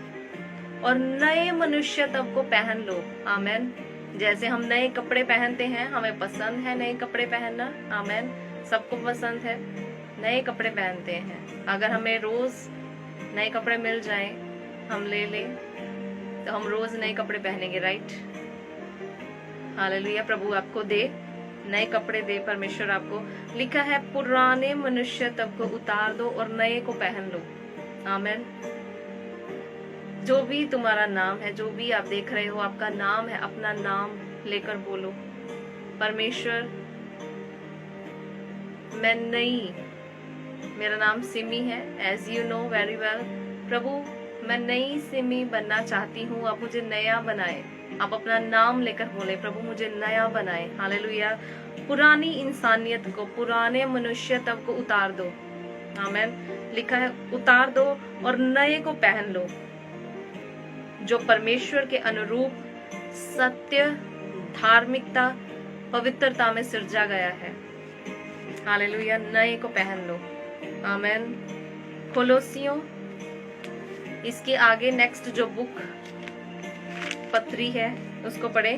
और नए मनुष्य तब को पहन लो, आमेन। जैसे हम नए कपड़े पहनते हैं, हमें पसंद है नए कपड़े पहनना, आमेन, सबको पसंद है, नए कपड़े पहनते हैं। अगर हमें रोज नए कपड़े मिल जाएं, हम ले लें, तो हम रोज नए कपड़े पहनेंगे, राइट। हालेलुया। प्रभु आपको दे नए कपड़े, दे परमेश्वर आपको। लिखा है पुराने मनुष्य तब को उतार दो और नए को पहन लो, आमेन। जो भी तुम्हारा नाम है, जो भी आप देख रहे हो आपका नाम है, अपना नाम लेकर बोलो, परमेश्वर मैं नई, मेरा नाम सिमी है, as you know very well. प्रभु मैं नई सिमी बनना चाहती हूँ, आप मुझे नया बनाए। आप अपना नाम लेकर बोले, प्रभु मुझे नया बनाए। हालेलुया। पुरानी इंसानियत को, पुराने मनुष्य तब को उतार दो, आमेन। लिखा है उतार दो और नए को पहन लो, जो परमेश्वर के अनुरूप सत्य, धार्मिकता, पवित्रता में सिरजा गया है। हालेलुया। नए को पहन लो, आमेन। कोलोसियों, इसके आगे नेक्स्ट जो बुक पत्री है उसको पढ़े,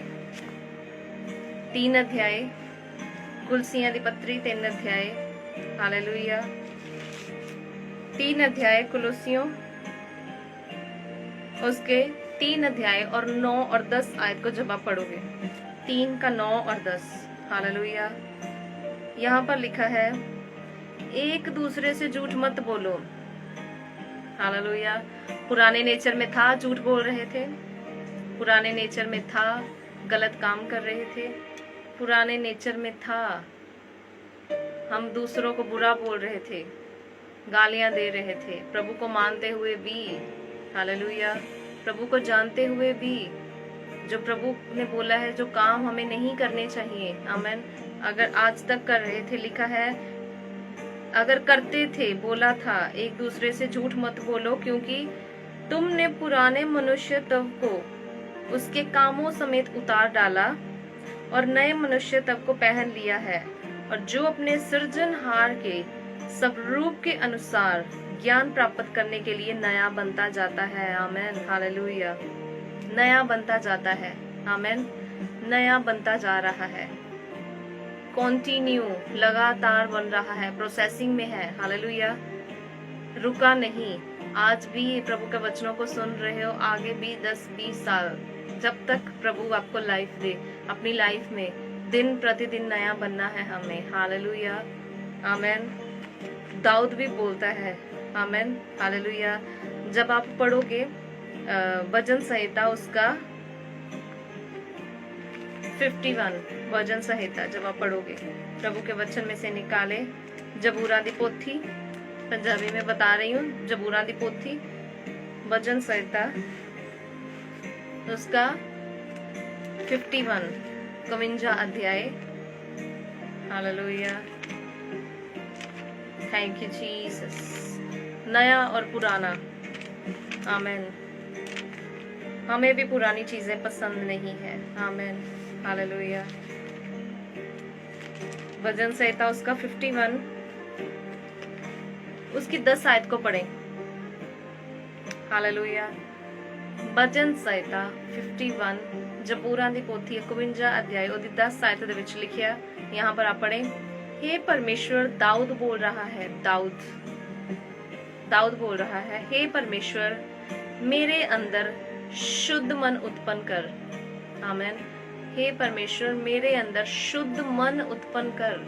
3 अध्याय, कुलसियों की पत्री 3 अध्याय, हालेलुया, 3 अध्याय कुलसियों, उसके 3 अध्याय और 9 और 10 आयत को जब आप पढ़ोगे, 3 का 9 और 10, हालेलुया। यहाँ पर लिखा है एक दूसरे से झूठ मत बोलो, हालेलुया। पुराने नेचर में था, झूठ बोल रहे थे, पुराने नेचर में था, गलत काम कर रहे थे, पुराने नेचर में था, हम दूसरों को बुरा बोल रहे थे, गालियां दे रहे थे, प्रभु को मानते हुए भी, हालेलुया, प्रभु को जानते हुए भी, जो प्रभु ने बोला है जो काम हमें नहीं करने चाहिए, आमेन, अगर आज तक कर रहे थे। लिखा है अगर करते थे, बोला था एक दूसरे से झूठ मत बोलो, क्योंकि तुमने पुराने मनुष्य तब को उसके कामों समेत उतार डाला और नए मनुष्य तब को पहन लिया है, और जो अपने सृजनहार के स्वरूप के अनुसार ज्ञान प्राप्त करने के लिए नया बनता जाता है, आमेन, हालेलुया। नया बनता जाता है, आमेन, नया बनता जा रहा है, कॉन्टिन्यू, लगातार बन रहा है, प्रोसेसिंग में है, हालेलुया, रुका नहीं। आज भी प्रभु के वचनों को सुन रहे हो, आगे भी 10-20 साल, जब तक प्रभु आपको लाइफ दे, अपनी लाइफ में दिन प्रतिदिन नया बनना है हमें, हालेलुया, आमेन। दाऊद भी बोलता है, आमेन, हालेलुया। जब आप पढ़ोगे भजन संहिता उसका 51 भजन संहिता, जब आप पढ़ोगे प्रभु के वचन में से निकाले, जबूरा दी पोथी, पंजाबी में बता रही हूँ, जबूरा दी पोथी, भजन संहिता उसका 51 52 अध्याय, हालेलुया, थैंक यू जीसस। नया और पुराना, आमेन। हमें भी पुरानी चीजें पसंद नहीं है। आमेन, हालेलुया। भजन संहिता उसका 51 उसकी 10 आयत को पढ़ें। हालेलुया। भजन संहिता 51 जबूरां दी पोथी 51 अध्याय ਉਹਦੀ 10 आयत ਦੇ ਵਿੱਚ ਲਿਖਿਆ। यहाँ पर आप पढ़ें। हे परमेश्वर, दाऊद बोल रहा है, दाऊद बोल रहा है, हे परमेश्वर मेरे अंदर शुद्ध मन उत्पन्न कर। आमेन। हे परमेश्वर मेरे अंदर शुद्ध मन उत्पन्न कर।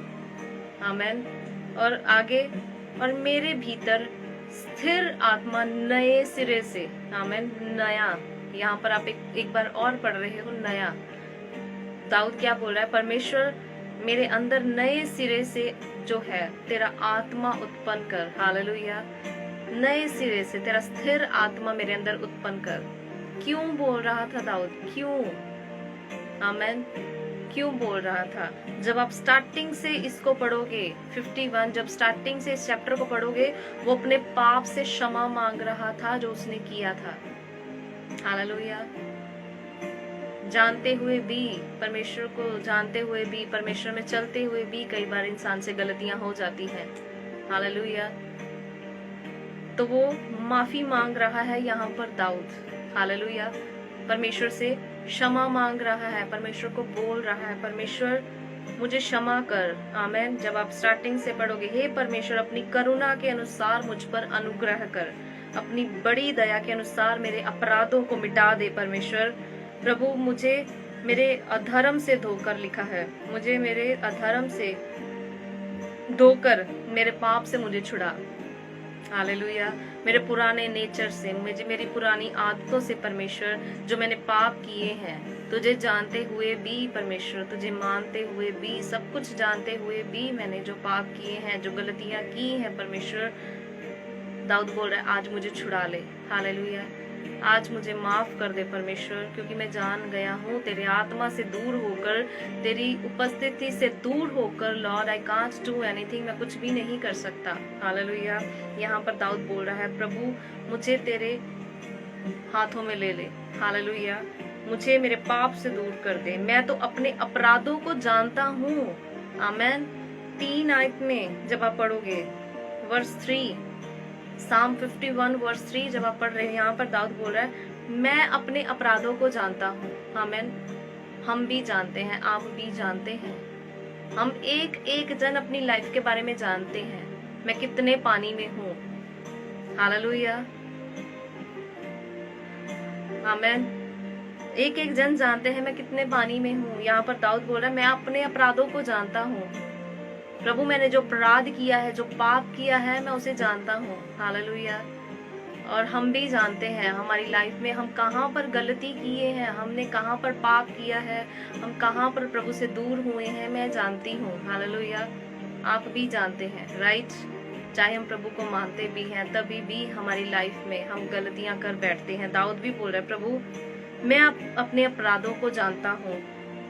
आमेन। और आगे, और मेरे भीतर स्थिर आत्मा नए सिरे से। आमेन। नया, यहाँ पर आप एक बार और पढ़ रहे हो, नया। दाऊद क्या बोल रहा है? परमेश्वर मेरे अंदर नए सिरे से जो है तेरा आत्मा उत्पन्न कर। हालेलुया। नए सिरे से तेरा स्थिर आत्मा मेरे अंदर उत्पन्न कर। क्यों बोल रहा था दाऊद? क्यों? आमेन। क्यों बोल रहा था? जब आप स्टार्टिंग से इसको पढ़ोगे 51, जब स्टार्टिंग से इस चैप्टर को पढ़ोगे, वो अपने पाप से क्षमा मांग रहा था जो उसने किया था। हालेलुया। जानते हुए भी, परमेश्वर को जानते हुए भी, परमेश्वर में चलते हुए भी कई बार इंसान से गलतियां हो जाती हैं। हालेलुया। तो वो माफी मांग रहा है यहाँ पर दाऊद। हालेलुया। परमेश्वर से क्षमा मांग रहा है, परमेश्वर को बोल रहा है, परमेश्वर मुझे क्षमा कर। आमेन। जब आप स्टार्टिंग से पढ़ोगे, हे परमेश्वर अपनी करुणा के अनुसार मुझ पर अनुग्रह कर, अपनी बड़ी दया के अनुसार मेरे अपराधों को मिटा दे। परमेश्वर प्रभु मुझे मेरे अधर्म से धोकर, लिखा है, मुझे मेरे अधर्म से धोकर मेरे पाप से मुझे छुड़ा। हालेलुया। मेरे पुराने नेचर से, मुझे मेरी पुरानी आदतों से परमेश्वर, जो मैंने पाप किए हैं, तुझे जानते हुए भी परमेश्वर, तुझे मानते हुए भी, सब कुछ जानते हुए भी मैंने जो पाप किए हैं, जो गलतियां की हैं परमेश्वर, दाऊद बोल रहा है आज मुझे छुड़ा ले। हालेलुया। आज मुझे माफ कर दे परमेश्वर, क्योंकि मैं जान गया हूँ तेरे आत्मा से दूर होकर, तेरी उपस्थिति से दूर होकर, Lord I can't do anything, मैं कुछ भी नहीं कर सकता। हालेलुया। यहाँ पर दाऊद बोल रहा है प्रभु मुझे तेरे हाथों में ले ले। हालेलुया। मुझे मेरे पाप से दूर कर दे। मैं तो अपने अपराधों को जानता हूँ। आमेन। 3 आयत में जब आप पढ़ोगे, वर्स 3, साम 51 वर्स 3 जब आप पढ़ रहे हैं, यहाँ पर दाऊद बोल रहा है मैं अपने अपराधों को जानता हूँ। आमेन। हम भी जानते हैं, आप भी जानते हैं, हम एक एक जन अपनी लाइफ के बारे में जानते हैं, मैं कितने पानी में हूँ। हालेलुया। आमेन। एक एक जन जानते हैं मैं कितने पानी में हूँ। यहाँ पर दाऊद बोल रहा है मैं अपने अपराधों को जानता हूँ। प्रभु मैंने जो अपराध किया है, जो पाप किया है, मैं उसे जानता हूँ। हालेलुया। और हम भी जानते हैं हमारी लाइफ में हम कहाँ पर गलती किए हैं, हमने कहाँ पर पाप किया है, हम कहाँ पर प्रभु से दूर हुए हैं, मैं जानती हूँ। हालेलुया। आप भी जानते हैं, राइट। चाहे हम प्रभु को मानते भी हैं, तभी भी हमारी लाइफ में हम गलतियां कर बैठते हैं। दाऊद भी बोल रहा है प्रभु मैं अपने अपराधों को जानता हूँ,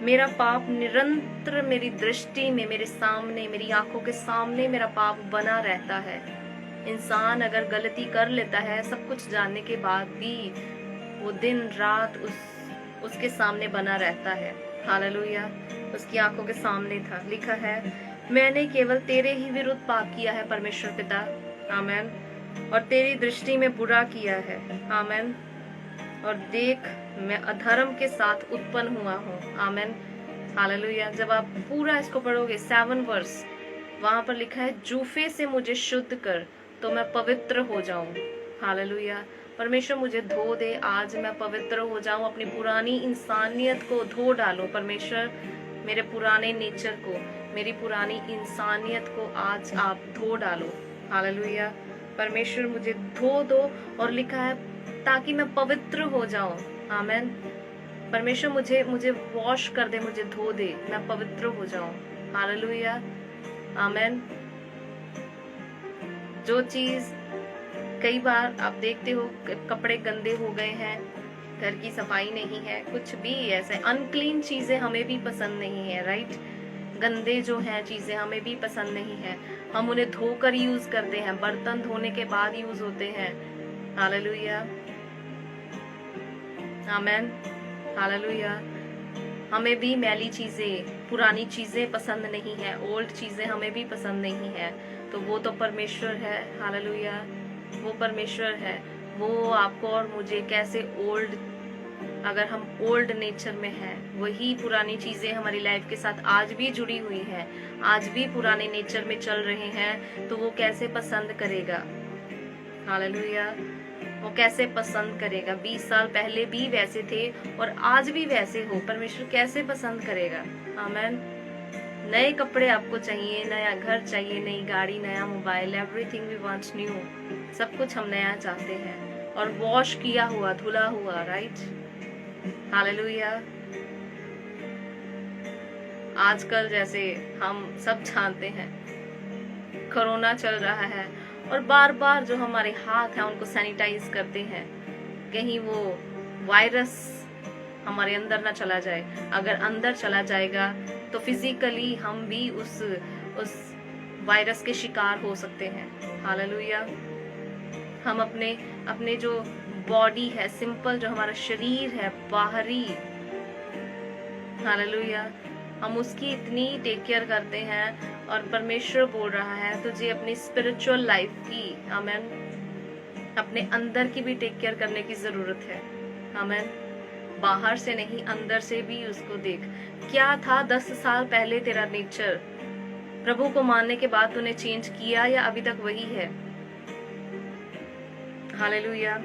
मेरा पाप निरंतर मेरी दृष्टि में, मेरे सामने, मेरी आंखों के सामने मेरा पाप बना रहता है। इंसान अगर गलती कर लेता है, सब कुछ जानने के बाद भी वो दिन रात उसके सामने बना रहता है। हालेलुया। उसकी आंखों के सामने था। लिखा है मैंने केवल तेरे ही विरुद्ध पाप किया है परमेश्वर पिता। आमेन। और तेरी दृष्टि में बुरा किया है। आमेन। और देख मैं अधर्म के साथ उत्पन्न हुआ हूँ। आमेन। हालेलुया। जब आप पूरा इसको पढ़ोगे 7 वर्स, वहां पर लिखा है जूफे से मुझे शुद्ध कर तो मैं पवित्र हो जाऊं। हालेलुया। परमेश्वर मुझे धो दे, आज मैं पवित्र हो जाऊं, अपनी पुरानी इंसानियत को धो डालो। परमेश्वर मेरे पुराने नेचर को, मेरी पुरानी इंसानियत को आज आप धो डालो। हालेलुया। परमेश्वर मुझे धो दो, और लिखा है ताकि मैं पवित्र हो जाऊं। आमेन। परमेश्वर मुझे वॉश कर दे, मुझे धो दे, मैं पवित्र हो जाऊं। हालेलुया। आमेन। जो चीज कई बार आप देखते हो कपड़े गंदे हो गए हैं, घर की सफाई नहीं है, कुछ भी ऐसे अनक्लीन चीजें हमें भी पसंद नहीं है, राइट। गंदे जो हैं चीजें हमें भी पसंद नहीं है, हम उन्हें धोकर यूज करते हैं, बर्तन धोने के बाद यूज होते हैं। हालेलुया। आमेन, हालेलुया। हमें भी मैली चीजें, पुरानी चीजें पसंद नहीं है, ओल्ड चीजें हमें भी पसंद नहीं है। तो वो तो परमेश्वर है, हालेलुया, वो परमेश्वर है। वो आपको और मुझे कैसे ओल्ड, अगर हम ओल्ड नेचर में हैं, वही पुरानी चीजें हमारी लाइफ के साथ आज भी जुड़ी हुई हैं, आज भी पुराने नेचर में चल रहे हैं, तो वो कैसे पसंद करेगा? हालेलुया, वो कैसे पसंद करेगा? 20 साल पहले भी वैसे थे और आज भी वैसे हो, परमेश्वर कैसे पसंद करेगा? आमेन। नए कपड़े आपको चाहिए, नया घर चाहिए, नई गाड़ी, नया mobile, everything we want new. सब कुछ हम नया चाहते हैं और वॉश किया हुआ, धुला हुआ, राइट? हालेलुया। आजकल जैसे हम सब जानते हैं, कोरोना चल रहा है और बार बार जो हमारे हाथ हैं उनको सैनिटाइज करते हैं, कहीं वो वायरस हमारे अंदर ना चला जाए। अगर अंदर चला जाएगा तो फिजिकली हम भी उस वायरस के शिकार हो सकते हैं। हालेलुया। हम अपने जो बॉडी है, सिंपल जो हमारा शरीर है बाहरी, हालेलुया, हम उसकी इतनी टेक केयर करते हैं और परमेश्वर बोल रहा है तुझे अपनी स्पिरिचुअल लाइफ की, आमेन, अपने अंदर की भी टेक केयर करने की जरूरत है। आमेन। बाहर से नहीं, अंदर से भी उसको देख। क्या था 10 साल पहले तेरा नेचर? प्रभु को मानने के बाद तूने चेंज किया या अभी तक वही है? हालेलुया।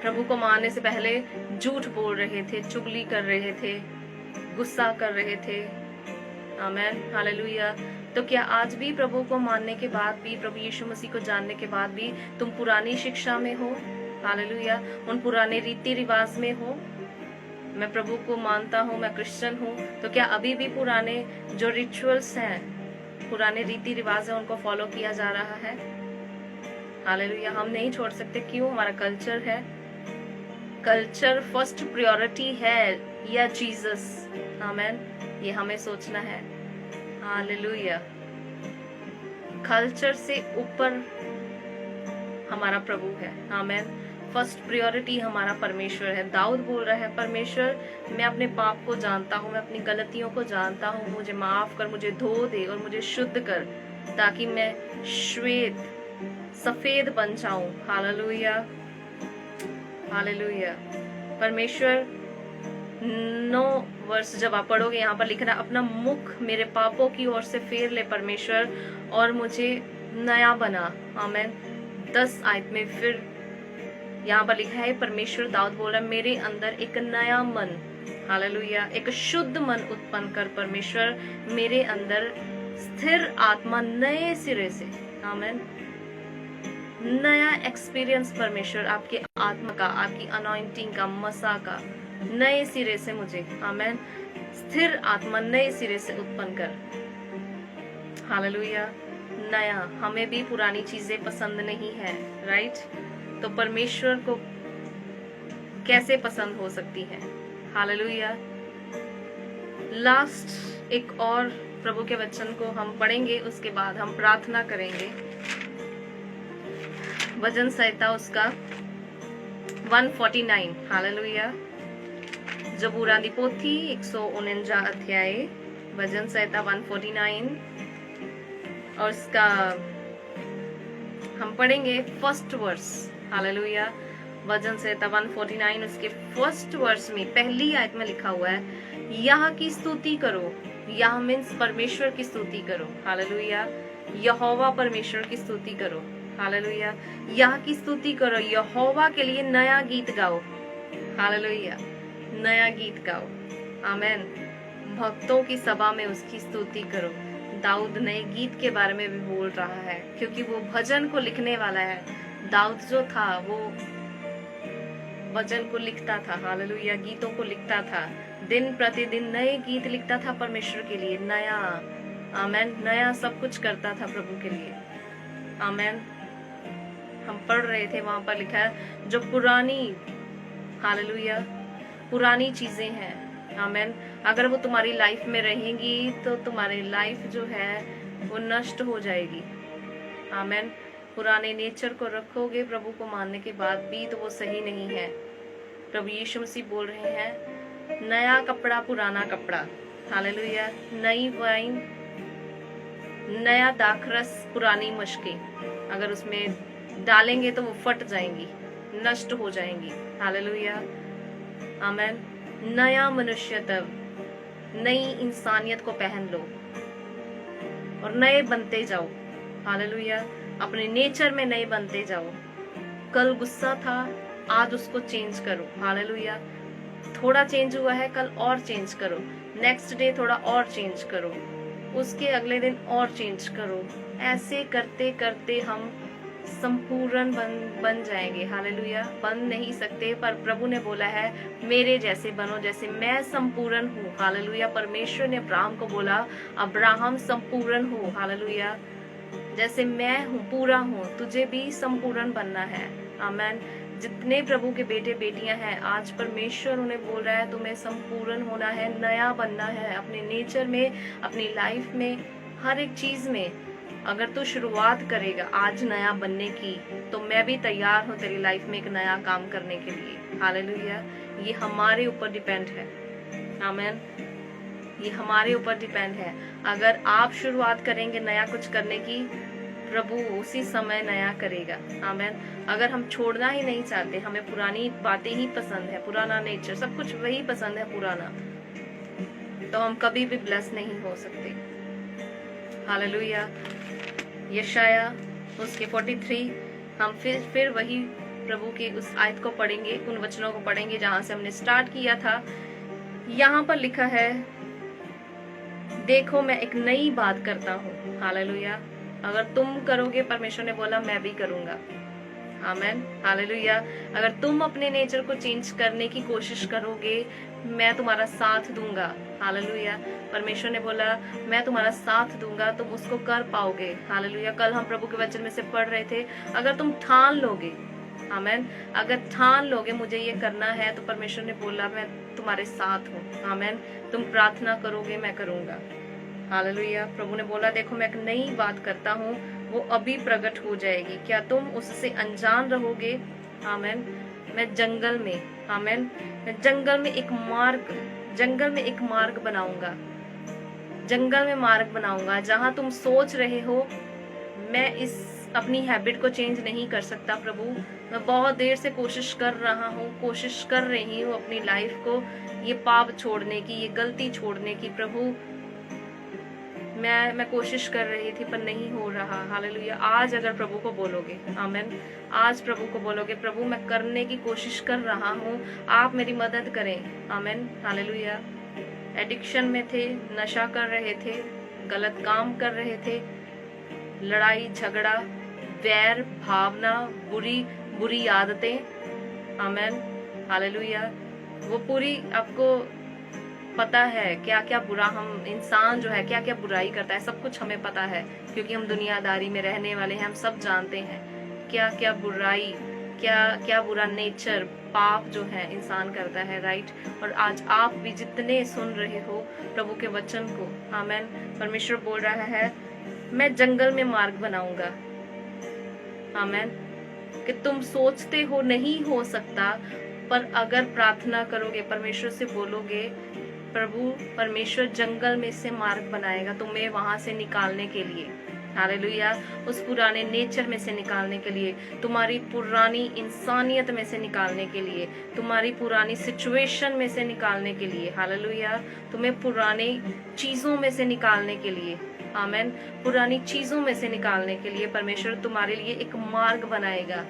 प्रभु को मानने से पहले झूठ बोल रहे थे, चुगली कर रहे थे, गुस्सा कर रहे थे। आमेन, हालेलुया। तो क्या आज भी प्रभु को मानने के बाद भी, प्रभु यीशु मसीह को जानने के बाद भी तुम पुरानी शिक्षा में हो? हालेलुया, उन पुराने रीति रिवाज में हो? मैं प्रभु को मानता हूँ, मैं क्रिश्चियन हूँ, तो क्या अभी भी पुराने जो रिचुअल्स हैं, पुराने रीति रिवाज हैं, उनको फॉलो किया जा रहा है? हालेलुया, हम नहीं छोड़ सकते। क्यों? हमारा कल्चर है। कल्चर फर्स्ट प्रायोरिटी है या जीसस? आमेन, ये हमें सोचना है। हालेलुया। कल्चर से ऊपर हमारा प्रभु है। आमेन। फर्स्ट प्रायोरिटी हमारा परमेश्वर है। दाऊद बोल रहा है, परमेश्वर मैं अपने पाप को जानता हूँ, मैं अपनी गलतियों को जानता हूँ, मुझे माफ कर, मुझे धो दे और मुझे शुद्ध कर, ताकि मैं श्वेत सफेद बन जाऊं। Hallelujah, hallelujah. परमेश्वर 9 वर्ष जब आप पढ़ोगे, यहाँ पर लिख रहा है, अपना मुख मेरे पापों की ओर से फेर ले परमेश्वर और मुझे नया बना। आमेन। 10 आयत में फिर यहाँ पर लिखा है, परमेश्वर, दाऊद बोल रहा है, मेरे अंदर एक नया मन, हालेलुया, एक शुद्ध मन उत्पन्न कर परमेश्वर, मेरे अंदर स्थिर आत्मा नए सिरे से। आमेन। नया एक्सपीरियंस परमेश्वर, आपकी आत्मा का, आपकी अनॉइंटिंग का, मसा का, नए सिरे से मुझे, आमेन, स्थिर आत्मा नए सिरे से उत्पन्न कर। हालेलुया। नया, हमें भी पुरानी चीजें पसंद नहीं है, राइट? तो परमेश्वर को कैसे पसंद हो सकती है? हालेलुया। लास्ट एक और प्रभु के वचन को हम पढ़ेंगे, उसके बाद हम प्रार्थना करेंगे। भजन संहिता उसका 149, हालेलुया। जबूरा दी पोथी 149 अध्याय, भजन संहिता 149 और उसका हम पढ़ेंगे फर्स्ट वर्स। हालेलुया। भजन संहिता 149 उसके फर्स्ट वर्स में पहली आयत में लिखा हुआ है, यह की स्तुति करो। यह मीन्स परमेश्वर की स्तुति करो। हालेलुया। यहोवा परमेश्वर की स्तुति करो। हालेलुया। यह की स्तुति करो, यहोवा के लिए नया गीत गाओ। हालेलुया। नया गीत गाओ। आमेन। भक्तों की सभा में उसकी स्तुति करो। दाऊद नए गीत के बारे में भी बोल रहा है, क्योंकि वो भजन को लिखने वाला है। दाऊद जो था वो भजन को लिखता था। हालेलुया। गीतों को लिखता था, दिन प्रतिदिन नए गीत लिखता था परमेश्वर के लिए, नया। आमेन। नया सब कुछ करता था प्रभु के लिए। आमेन। हम पढ़ रहे थे, वहां पर लिखा है, जो पुरानी, हालेलुया, पुरानी चीजें हैं, आमेन, अगर वो तुम्हारी लाइफ में रहेंगी तो तुम्हारी लाइफ जो है वो नष्ट हो जाएगी। आमेन। पुराने नेचर को रखोगे प्रभु को मानने के बाद भी तो वो सही नहीं है। प्रभु यीशु मसीह बोल रहे हैं, नया कपड़ा पुराना कपड़ा, हालेलुया, नई वाइन नया दाखरस पुरानी मशकें, अगर उसमें डालेंगे तो वो फट जाएंगी, नष्ट हो जाएंगी, हालेलुया, आमेन। नया मनुष्यत्व, नई इंसानियत को पहन लो और नए बनते जाओ, हालेलुया, अपने नेचर में नए बनते जाओ। कल गुस्सा था, आज उसको चेंज करो, हालेलुया। थोड़ा चेंज हुआ है, कल और चेंज करो, नेक्स्ट डे थोड़ा और चेंज करो, उसके अगले दिन और चेंज करो। ऐसे करते करते हम संपूर्ण बन जाएंगे, हालेलुया। बन नहीं सकते, पर प्रभु ने बोला है मेरे जैसे बनो, जैसे मैं संपूर्ण हूँ, हालेलुया। परमेश्वर ने अब्राहम को बोला, अब्राहम संपूर्ण हो, हालेलुया। जैसे मैं हूँ, पूरा हूँ, तुझे भी संपूर्ण बनना है, आमेन। जितने प्रभु के बेटे बेटियां हैं, आज परमेश्वर उन्हें बोल रहा है तुम्हें संपूर्ण होना है, नया बनना है, अपने नेचर में, अपनी लाइफ में, हर एक चीज में। अगर तू शुरुआत करेगा आज नया बनने की, तो मैं भी तैयार हूँ तेरी लाइफ में एक नया काम करने के लिए, हालेलुया। ये हमारे ऊपर डिपेंड है, आमेन। ये हमारे ऊपर डिपेंड है। अगर आप शुरुआत करेंगे नया कुछ करने की, प्रभु उसी समय नया करेगा, आमेन। अगर हम छोड़ना ही नहीं चाहते, हमें पुरानी बातें ही पसंद है, पुराना नेचर, सब कुछ वही पसंद है पुराना, तो हम कभी भी ब्लेस नहीं हो सकते, हालेलुया। यशाया उसके 43, हम फिर वही प्रभु की उस आयत को पढ़ेंगे, उन वचनों को पढ़ेंगे जहां से हमने स्टार्ट किया था। यहाँ पर लिखा है, देखो मैं एक नई बात करता हूँ, हालेलुया। अगर तुम करोगे, परमेश्वर ने बोला मैं भी करूंगा, आमेन, हालेलुया। अगर तुम अपने नेचर को चेंज करने की कोशिश करोगे, मैं तुम्हारा साथ दूंगा, हालेलुया। परमेश्वर ने बोला मैं तुम्हारा साथ दूंगा, तुम उसको कर पाओगे, हालेलुया। कल हम प्रभु के वचन में से पढ़ रहे थे, अगर तुम ठान लोगे, आमेन, अगर ठान लोगे मुझे ये करना है, तो परमेश्वर ने बोला मैं तुम्हारे साथ हूँ, आमेन। तुम प्रार्थना करोगे, मैं करूंगा, हालेलुया। प्रभु ने बोला देखो मैं एक नई बात करता हूँ, वो अभी प्रकट हो जाएगी, क्या तुम उससे अनजान रहोगे, आमेन। मैं जंगल में, आमेन, मैं जंगल में एक मार्ग बनाऊंगा, जंगल में मार्ग बनाऊंगा। जहां तुम सोच रहे हो मैं इस अपनी हैबिट को चेंज नहीं कर सकता प्रभु, मैं बहुत देर से कोशिश कर रहा हूँ, कोशिश कर रही हूँ अपनी लाइफ को ये पाप छोड़ने की, ये गलती छोड़ने की, प्रभु मैं कोशिश कर रही थी पर नहीं हो रहा, हालेलुया। आज अगर प्रभु को बोलोगे, आमेन, आज प्रभु को बोलोगे प्रभु मैं करने की कोशिश कर रहा हूँ, आप मेरी मदद करें, आमेन, हालेलुया। एडिक्शन में थे, नशा कर रहे थे, गलत काम कर रहे थे, लड़ाई झगड़ा, वैर भावना, बुरी आदतें, आमेन, हालेलुया। वो पूरी आपको पता है क्या क्या बुरा, हम इंसान जो है क्या क्या बुराई करता है, सब कुछ हमें पता है, क्योंकि हम दुनियादारी में रहने वाले हैं, हम सब जानते हैं क्या क्या बुराई, क्या क्या बुरा नेचर, पाप जो है इंसान करता है, राइट। और आज आप भी जितने सुन रहे हो प्रभु के वचन को, आमेन, परमेश्वर बोल रहा है मैं जंगल में मार्ग बनाऊंगा, आमेन। कि तुम सोचते हो नहीं हो सकता, पर अगर प्रार्थना करोगे, परमेश्वर से बोलोगे, प्रभु परमेश्वर जंगल में से मार्ग बनाएगा तुम्हें वहां से निकालने के लिए, हालेलुया। उस पुराने नेचर में से निकालने के लिए, तुम्हारी पुरानी इंसानियत में से निकालने के लिए, तुम्हारी पुरानी सिचुएशन में से निकालने के लिए, हालेलुया। तुम्हें पुरानी चीजों में से निकालने के लिए, आमेन, पुरानी चीजों में से निकालने के लिए परमेश्वर तुम्हारे लिए एक मार्ग बनाएगा,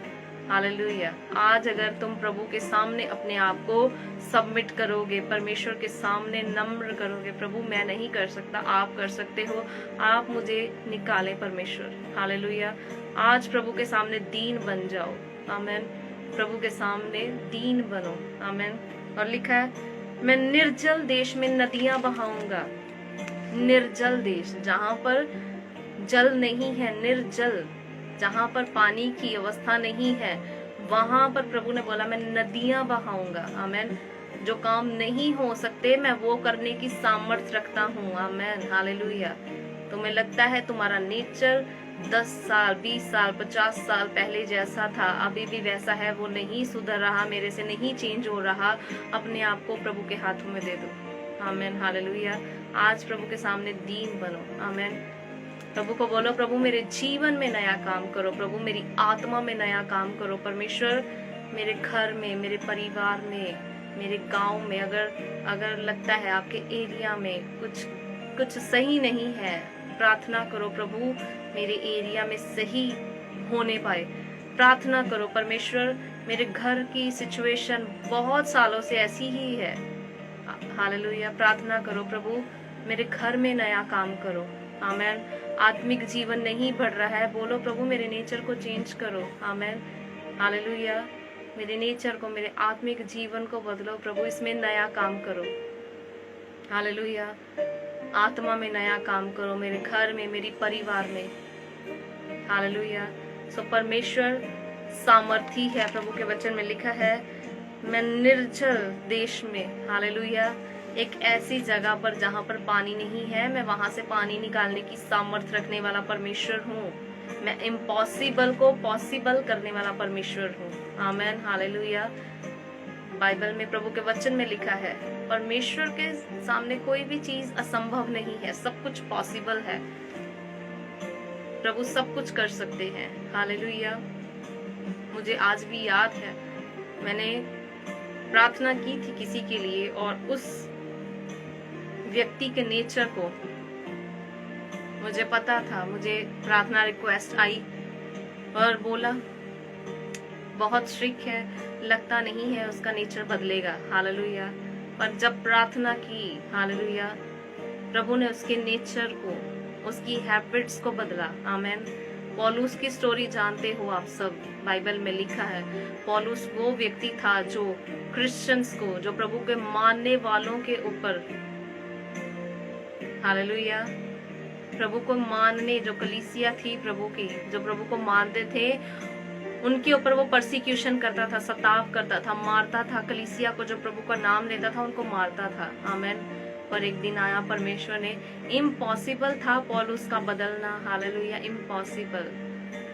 हालेलुया। आज अगर तुम प्रभु के सामने अपने आप को सबमिट करोगे, परमेश्वर के सामने नम्र करोगे, प्रभु मैं नहीं कर सकता, आप कर सकते हो, आप मुझे निकाले परमेश्वर, हालेलुया। आज प्रभु के सामने दीन बन जाओ, आमेन, प्रभु के सामने दीन बनो, आमेन। और लिखा है मैं निर्जल देश में नदियां बहाऊंगा, निर्जल देश, जहां पर जल नहीं है, निर्जल, जहां पर पानी की अवस्था नहीं है, वहां पर प्रभु ने बोला मैं नदियां बहाऊंगा, आमेन। जो काम नहीं हो सकते मैं वो करने की सामर्थ्य रखता हूँ, आमेन, हालेलुया। तुम्हें लगता है तुम्हारा नेचर 10 साल, 20 साल, 50 साल पहले जैसा था अभी भी वैसा है, वो नहीं सुधर रहा, मेरे से नहीं चेंज हो रहा, अपने आप को प्रभु के हाथों में दे दो। आमेन, हालेलुया। आज प्रभु के सामने दीन बनो। आमेन। प्रभु को बोलो, प्रभु मेरे जीवन में नया काम करो, प्रभु मेरी आत्मा में नया काम करो। परमेश्वर मेरे घर में, मेरे परिवार में, मेरे गांव में अगर लगता है आपके एरिया में कुछ सही नहीं है, प्रार्थना करो प्रभु मेरे एरिया में सही होने पाए। प्रार्थना करो परमेश्वर, मेरे घर की सिचुएशन बहुत सालों से ऐसी ही है। हालेलुया। प्रार्थना करो प्रभु मेरे घर में नया काम करो। आमेन। आत्मिक जीवन नहीं बढ़ रहा है, बोलो प्रभु मेरे नेचर को चेंज करो। Amen, hallelujah. मेरे नेचर को, मेरे आत्मिक जीवन को बदलो प्रभु, इसमें नया काम करो। हालेलुया। आत्मा में नया काम करो, मेरे घर में, मेरी परिवार में। हालेलुया। सो परमेश्वर सामर्थी है। प्रभु के वचन में लिखा है, मैं निर्जल देश में, हालेलुया, एक ऐसी जगह पर जहां पर पानी नहीं है, मैं वहां से पानी निकालने की सामर्थ रखने वाला परमेश्वर हूँ। मैं इम्पॉसिबल को पॉसिबल करने वाला परमेश्वर हूँ। आमेन, हालेलुया। बाइबल में प्रभु के वचन में लिखा है, परमेश्वर के सामने कोई भी चीज असंभव नहीं है, सब कुछ पॉसिबल है। प्रभु सब कुछ कर सकते हैं। हालेलुया। मुझे आज भी याद है, मैंने प्रार्थना की थी किसी के लिए और उस व्यक्ति के नेचर को मुझे पता था। मुझे प्रार्थना रिक्वेस्ट आई और बोला बहुत स्ट्रिक्ट है, लगता नहीं है उसका नेचर बदलेगा। हालेलुया। पर जब प्रार्थना की, हालेलुया, प्रभु ने उसके नेचर को, उसकी हैबिट्स को बदला। आमेन। पौलुस की स्टोरी जानते हो आप सब, बाइबल में लिखा है पौलुस वो व्यक्ति था जो क्रिश्चियंस को, जो प्रभु के मानने वालों के ऊपर, हालेलुया, प्रभु को मानने, जो कलीसिया थी प्रभु की, जो प्रभु को मानते थे, उनके ऊपर वो परसिक्यूशन करता था, सताव करता था, मारता था। कलीसिया को जो प्रभु का नाम लेता था उनको मारता था। आमेन। पर एक दिन आया परमेश्वर ने, इम्पॉसिबल था पौलुस का बदलना, हालेलुया, इम्पॉसिबल,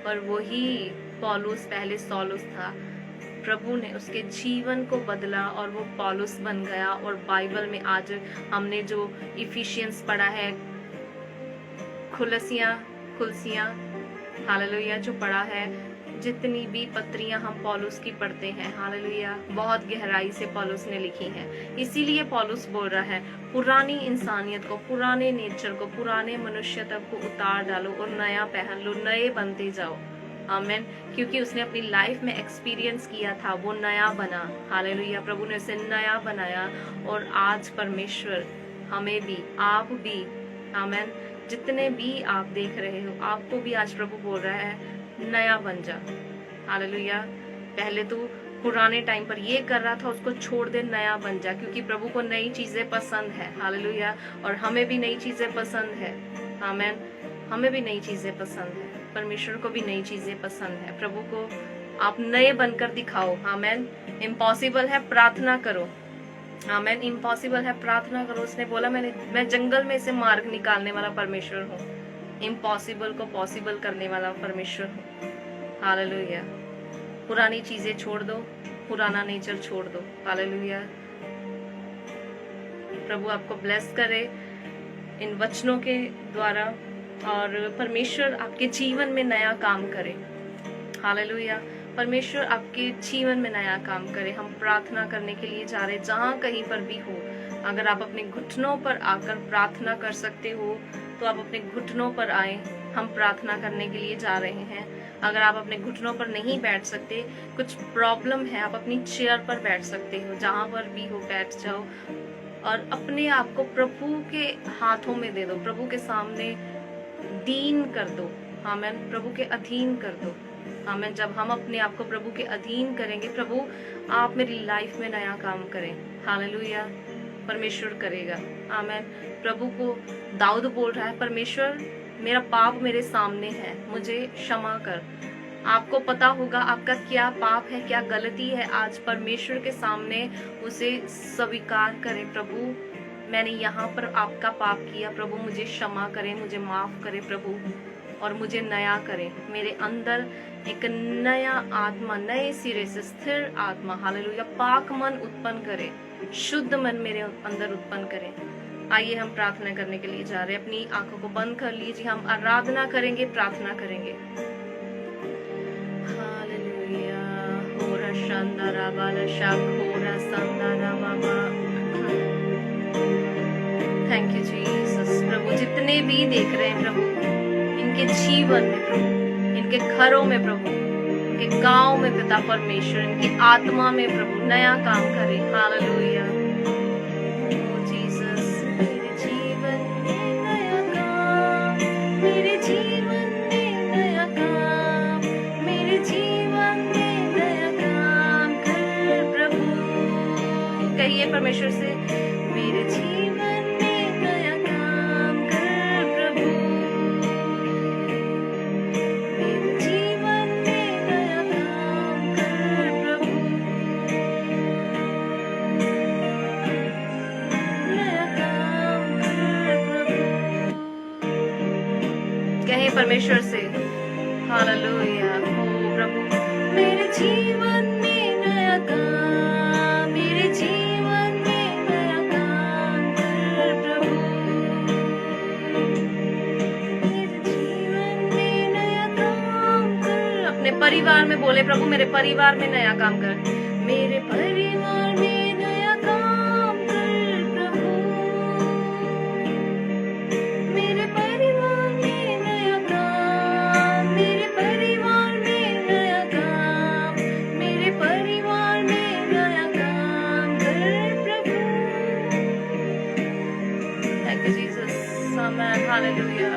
पर वही पौलुस पहले सौलुस था। प्रभु ने उसके जीवन को बदला और वो पौलुस बन गया। और बाइबल में आज हमने जो इफिशियंस पढ़ा है, खुलसियां, हालेलुया, जो पढ़ा है, जितनी भी पत्रियां हम पौलुस की पढ़ते हैं, हालेलुया, बहुत गहराई से पौलुस ने लिखी हैं। इसीलिए पौलुस बोल रहा है, पुरानी इंसानियत को, पुराने नेचर को, पुराने मनुष्यत्व को उतार डालो और नया पहन लो, नए बनते जाओ। आमेन। क्योंकि उसने अपनी लाइफ में एक्सपीरियंस किया था, वो नया बना। हालेलुया। प्रभु ने उसे नया बनाया और आज परमेश्वर हमें भी, आप भी, आमेन, जितने भी आप देख रहे हो, आपको भी आज प्रभु बोल रहा है, नया बन जा। हालेलुया। पहले तो पुराने टाइम पर ये कर रहा था, उसको छोड़ दे, नया बन जा, क्योंकि प्रभु को नई चीजें पसंद है। हालेलुया। और हमें भी नई चीजें पसंद है। आमेन। हमें भी नई चीजें पसंद है, परमेश्वर को भी नई चीजें पसंद है। प्रभु को आप नए बनकर दिखाओ। आमेन। इम्पॉसिबल है, प्रार्थना करो। आमेन। इम्पॉसिबल है, प्रार्थना करो। उसने बोला, मैं जंगल में से मार्ग निकालने वाला परमेश्वर हूँ, इम्पॉसिबल को पॉसिबल करने वाला परमेश्वर हूँ। हालेलुया। पुरानी चीजें छोड़ दो, पुराना नेचर छोड़ दो। हालेलुया। प्रभु आपको ब्लेस करे इन वचनों के द्वारा और परमेश्वर आपके जीवन में नया काम करे। हालेलुया। परमेश्वर आपके जीवन में नया काम करे। हम प्रार्थना करने के लिए जा रहे, जहाँ कहीं पर भी हो, अगर आप अपने घुटनों पर आकर प्रार्थना कर सकते हो तो आप अपने घुटनों पर आए। हम प्रार्थना करने के लिए जा रहे हैं। अगर आप अपने घुटनों पर नहीं बैठ सकते, कुछ प्रॉब्लम है, आप अपनी चेयर पर बैठ सकते हो, जहाँ पर भी हो बैठ जाओ और अपने आप को प्रभु के हाथों में दे दो, प्रभु के सामने दीन कर दो। आमेन। प्रभु के अधीन कर दो। आमेन। जब हम अपने आप को प्रभु के अधीन करेंगे, प्रभु आप मेरी लाइफ में नया काम करें। हालेलुया। परमेश्वर करेगा। आमेन। प्रभु को दाऊद बोल रहा है, परमेश्वर मेरा पाप मेरे सामने है, मुझे क्षमा कर। आपको पता होगा आपका क्या पाप है, क्या गलती है। आज परमेश्वर के सामने उसे स्वीकार करें, प्रभु मैंने यहाँ पर आपका पाप किया, प्रभु मुझे क्षमा करें, मुझे माफ करें प्रभु। और मुझे नया करे। मेरे अंदर एक नया आत्मा, नए सिरे से स्थिर आत्मा, हालेलुया, पाक मन उत्पन्न करे, शुद्ध मन मेरे अंदर उत्पन्न करे। आइए हम प्रार्थना करने के लिए जा रहे हैं। अपनी आंखों को बंद कर लीजिए, हम आराधना करेंगे, प्रार्थना करेंगे। हालेलुया। होरा शांदारा बाला शाखोरा संदारा बाबा। Thank you Jesus. प्रभु जितने भी देख रहे हैं प्रभु, इनके जीवन में प्रभु, इनके घरों में प्रभु, इनके गांव में पिता परमेश्वर, इनकी आत्मा में प्रभु नया काम करे। हालेलुया। ओ जीसस, मेरे जीवन में नया काम, मेरे जीवन में नया काम, मेरे जीवन में नया काम कर प्रभु। कहिए परमेश्वर से, मेरे जीवन में नया काम कर प्रभु, मेरे जीवन में नया काम कर प्रभु, नया काम कर प्रभु। कहें परमेश्वर से, हालेलुया। ओ प्रभु, मेरे जीवन में नया काम, मेरे जीवन में नया काम कर प्रभु, मेरे जीवन में नया काम कर। अपने परिवार में बोले, प्रभु मेरे परिवार में नया काम कर, मेरे परिवार में नया काम कर प्रभु, मेरे परिवार में नया काम, मेरे परिवार में नया काम, मेरे परिवार में नया काम कर प्रभु। Thank you Jesus. Amen. Hallelujah.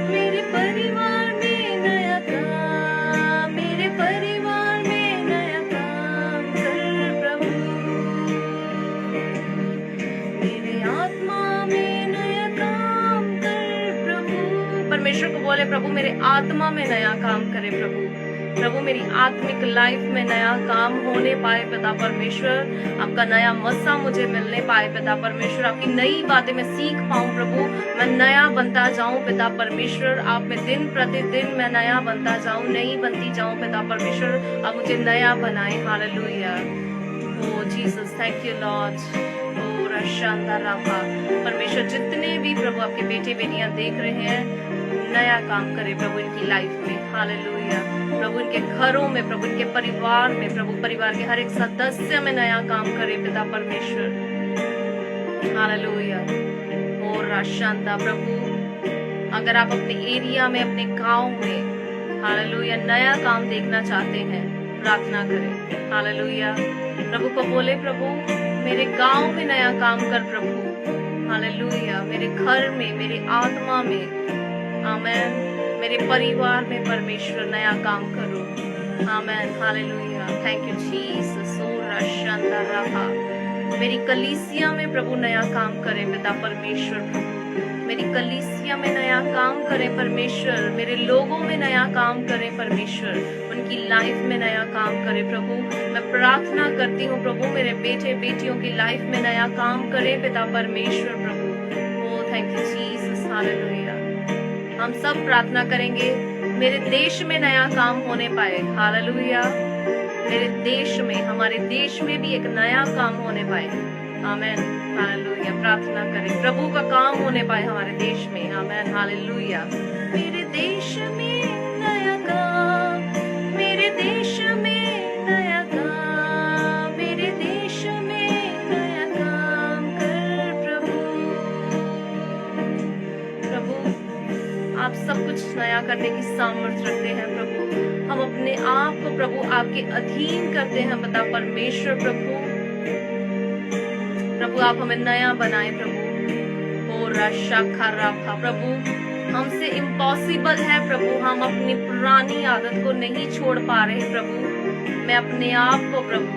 मेरे परिवार में नया काम, मेरे परिवार में नया काम कर प्रभु, मेरे आत्मा में नया काम कर प्रभु। परमेश्वर को बोले, प्रभु मेरे आत्मा में नया काम करे प्रभु, प्रभु मेरी आत्मिक लाइफ में नया काम होने पाए पिता परमेश्वर। आपका नया मस्सा मुझे मिलने पाए पिता परमेश्वर, आपकी नई बातें मैं सीख पाऊं प्रभु, मैं नया बनता जाऊं पिता परमेश्वर। आप में दिन प्रतिदिन मैं नया बनता जाऊं, नई बनती जाऊं पिता परमेश्वर। आप मुझे नया बनाए। हालेलुया। ओ जीसस, थैंक यू लॉर्ड। ओ रशांदा रापा। परमेश्वर जितने भी प्रभु आपके बेटे बेटियां देख रहे हैं, नया काम करे प्रभु इनकी लाइफ में। हालेलुया। प्रभु इनके घरों में, प्रभु इनके परिवार में, प्रभु परिवार के हर एक सदस्य में नया काम करे पिता परमेश्वर। हालेलुया। और राशांता प्रभु, अगर आप अपने एरिया में, अपने गांव में, हालेलुया, नया काम देखना चाहते हैं, प्रार्थना करें। हालेलुया। प्रभु को बोले, प्रभु मेरे गांव में नया काम कर प्रभु। हालेलुया। मेरे घर में, मेरे आत्मा में, आमेन, मेरे परिवार में परमेश्वर नया काम करो। Amen. Hallelujah. Thank you Jesus. ओ रशांदा रहा। मेरी कलीसिया में प्रभु नया काम करे पिता परमेश्वर। प्रभु मेरी कलीसिया में नया काम करे परमेश्वर, मेरे लोगों में नया काम करे परमेश्वर, उनकी लाइफ में नया काम करे प्रभु। मैं प्रार्थना करती हूँ प्रभु मेरे बेटे बेटियों की लाइफ में नया काम करे पिता परमेश्वर प्रभु। ओ थैंक यू जीसस। हालेलुया। हम सब प्रार्थना करेंगे मेरे देश में नया काम होने पाए। हालेलुया। मेरे देश में, हमारे देश में भी एक नया काम होने पाए। आमेन। हालेलुया। प्रार्थना करें प्रभु का काम होने पाए हमारे देश में। आमेन। हालेलुया। मेरे देश में नया काम, मेरे देश में नया काम, मेरे देश में नया काम कर प्रभु। प्रभु आप सब कुछ नया करने की सामर्थ्य रखते हैं प्रभु। हम अपने आप को प्रभु आपके अधीन करते हैं पिता परमेश्वर। प्रभु आप हमें नया बनाए प्रभु। ओ राशा खराफा प्रभु, हमसे इम्पॉसिबल है प्रभु, हम अपनी पुरानी आदत को नहीं छोड़ पा रहे प्रभु। मैं अपने आप को प्रभु,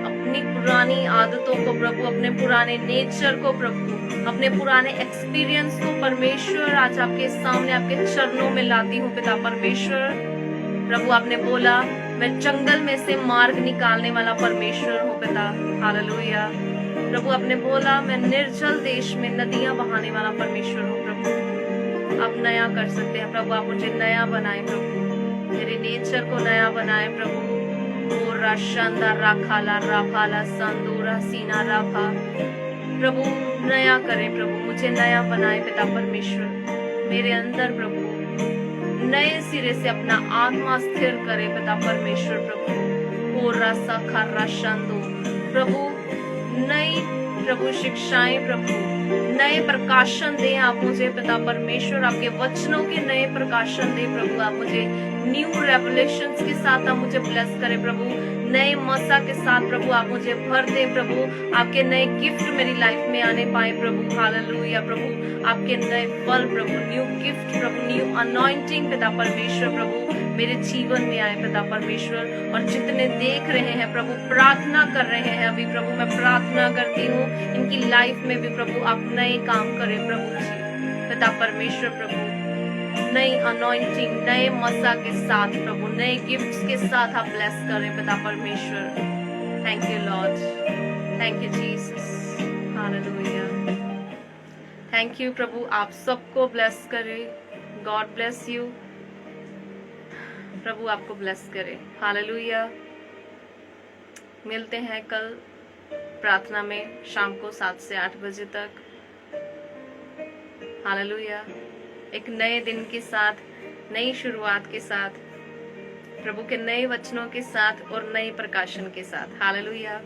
अपनी पुरानी आदतों को प्रभु, अपने पुराने नेचर को प्रभु, अपने पुराने एक्सपीरियंस को परमेश्वर आज आपके सामने आपके चरणों में लाती हूँ पिता परमेश्वर। प्रभु आपने बोला मैं जंगल में से मार्ग निकालने वाला परमेश्वर हूँ पिता। हालेलुया। प्रभु आपने बोला मैं निर्जल देश में नदियां बहाने वाला परमेश्वर हूँ प्रभु। आप नया कर सकते हैं प्रभु। आप मुझे नया बनाए प्रभु, मेरे नेचर को नया बनाए प्रभु। ओ राशांदा राखाला राफाला संदूरा सीना राफा, प्रभु नया करे प्रभु, मुझे नया बनाए पिता परमेश्वर। मेरे अंदर प्रभु नए सिरे से अपना आत्मा स्थिर करे पिता परमेश्वर प्रभु। ओ रासा खर्रा शंदो प्रभु, नई प्रभु शिक्षाएं प्रभु, नए प्रकाशन दे आप मुझे पिता परमेश्वर। आपके वचनों के नए प्रकाशन दे प्रभु। आप मुझे न्यू रेवलेशंस के साथ आप मुझे ब्लेस करे प्रभु। नए मसा के साथ प्रभु आप मुझे भर दे प्रभु। आपके नए गिफ्ट मेरी लाइफ में आने पाए प्रभु। हालेलुया प्रभु, आपके नए फल प्रभु, न्यू गिफ्ट प्रभु, न्यू अनॉइंटिंग पिता परमेश्वर प्रभु मेरे जीवन में आए पिता परमेश्वर। और जितने देख रहे हैं प्रभु, प्रार्थना कर रहे हैं अभी प्रभु, मैं प्रार्थना करती हूँ इनकी लाइफ में भी प्रभु आप नए काम करें प्रभु जी पिता परमेश्वर प्रभु। नई अनॉइंटिंग, नए मसा के साथ प्रभु, नए गिफ्ट्स के साथ आप ब्लेस करें पिता परमेश्वर। Thank you lord, thank you Jesus, hallelujah. Thank you प्रभु, आप सबको ब्लेस करें। गॉड ब्लेस यू प्रभु, आपको ब्लेस करे। हालेलुया। मिलते हैं कल प्रार्थना में शाम को 7 से 8 बजे तक। हालेलुया। एक नए दिन के साथ, नई शुरुआत के साथ, प्रभु के नए वचनों के साथ और नए प्रकाशन के साथ। Hallelujah.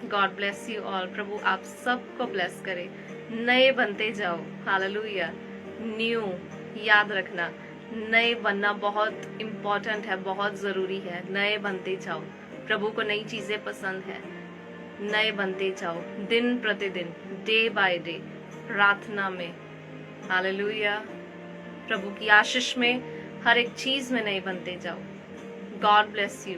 God bless you all. प्रभु आप सबको ब्लेस करे। नए बनते जाओ। हालेलुया। न्यू, याद रखना नए बनना बहुत इम्पोर्टेंट है, बहुत जरूरी है। नए बनते जाओ। प्रभु को नई चीजें पसंद है। नए बनते जाओ दिन प्रतिदिन, डे बाय डे, प्रार्थना में। हालेलुया। प्रभु की आशीष में हर एक चीज में नए बनते जाओ। God bless you.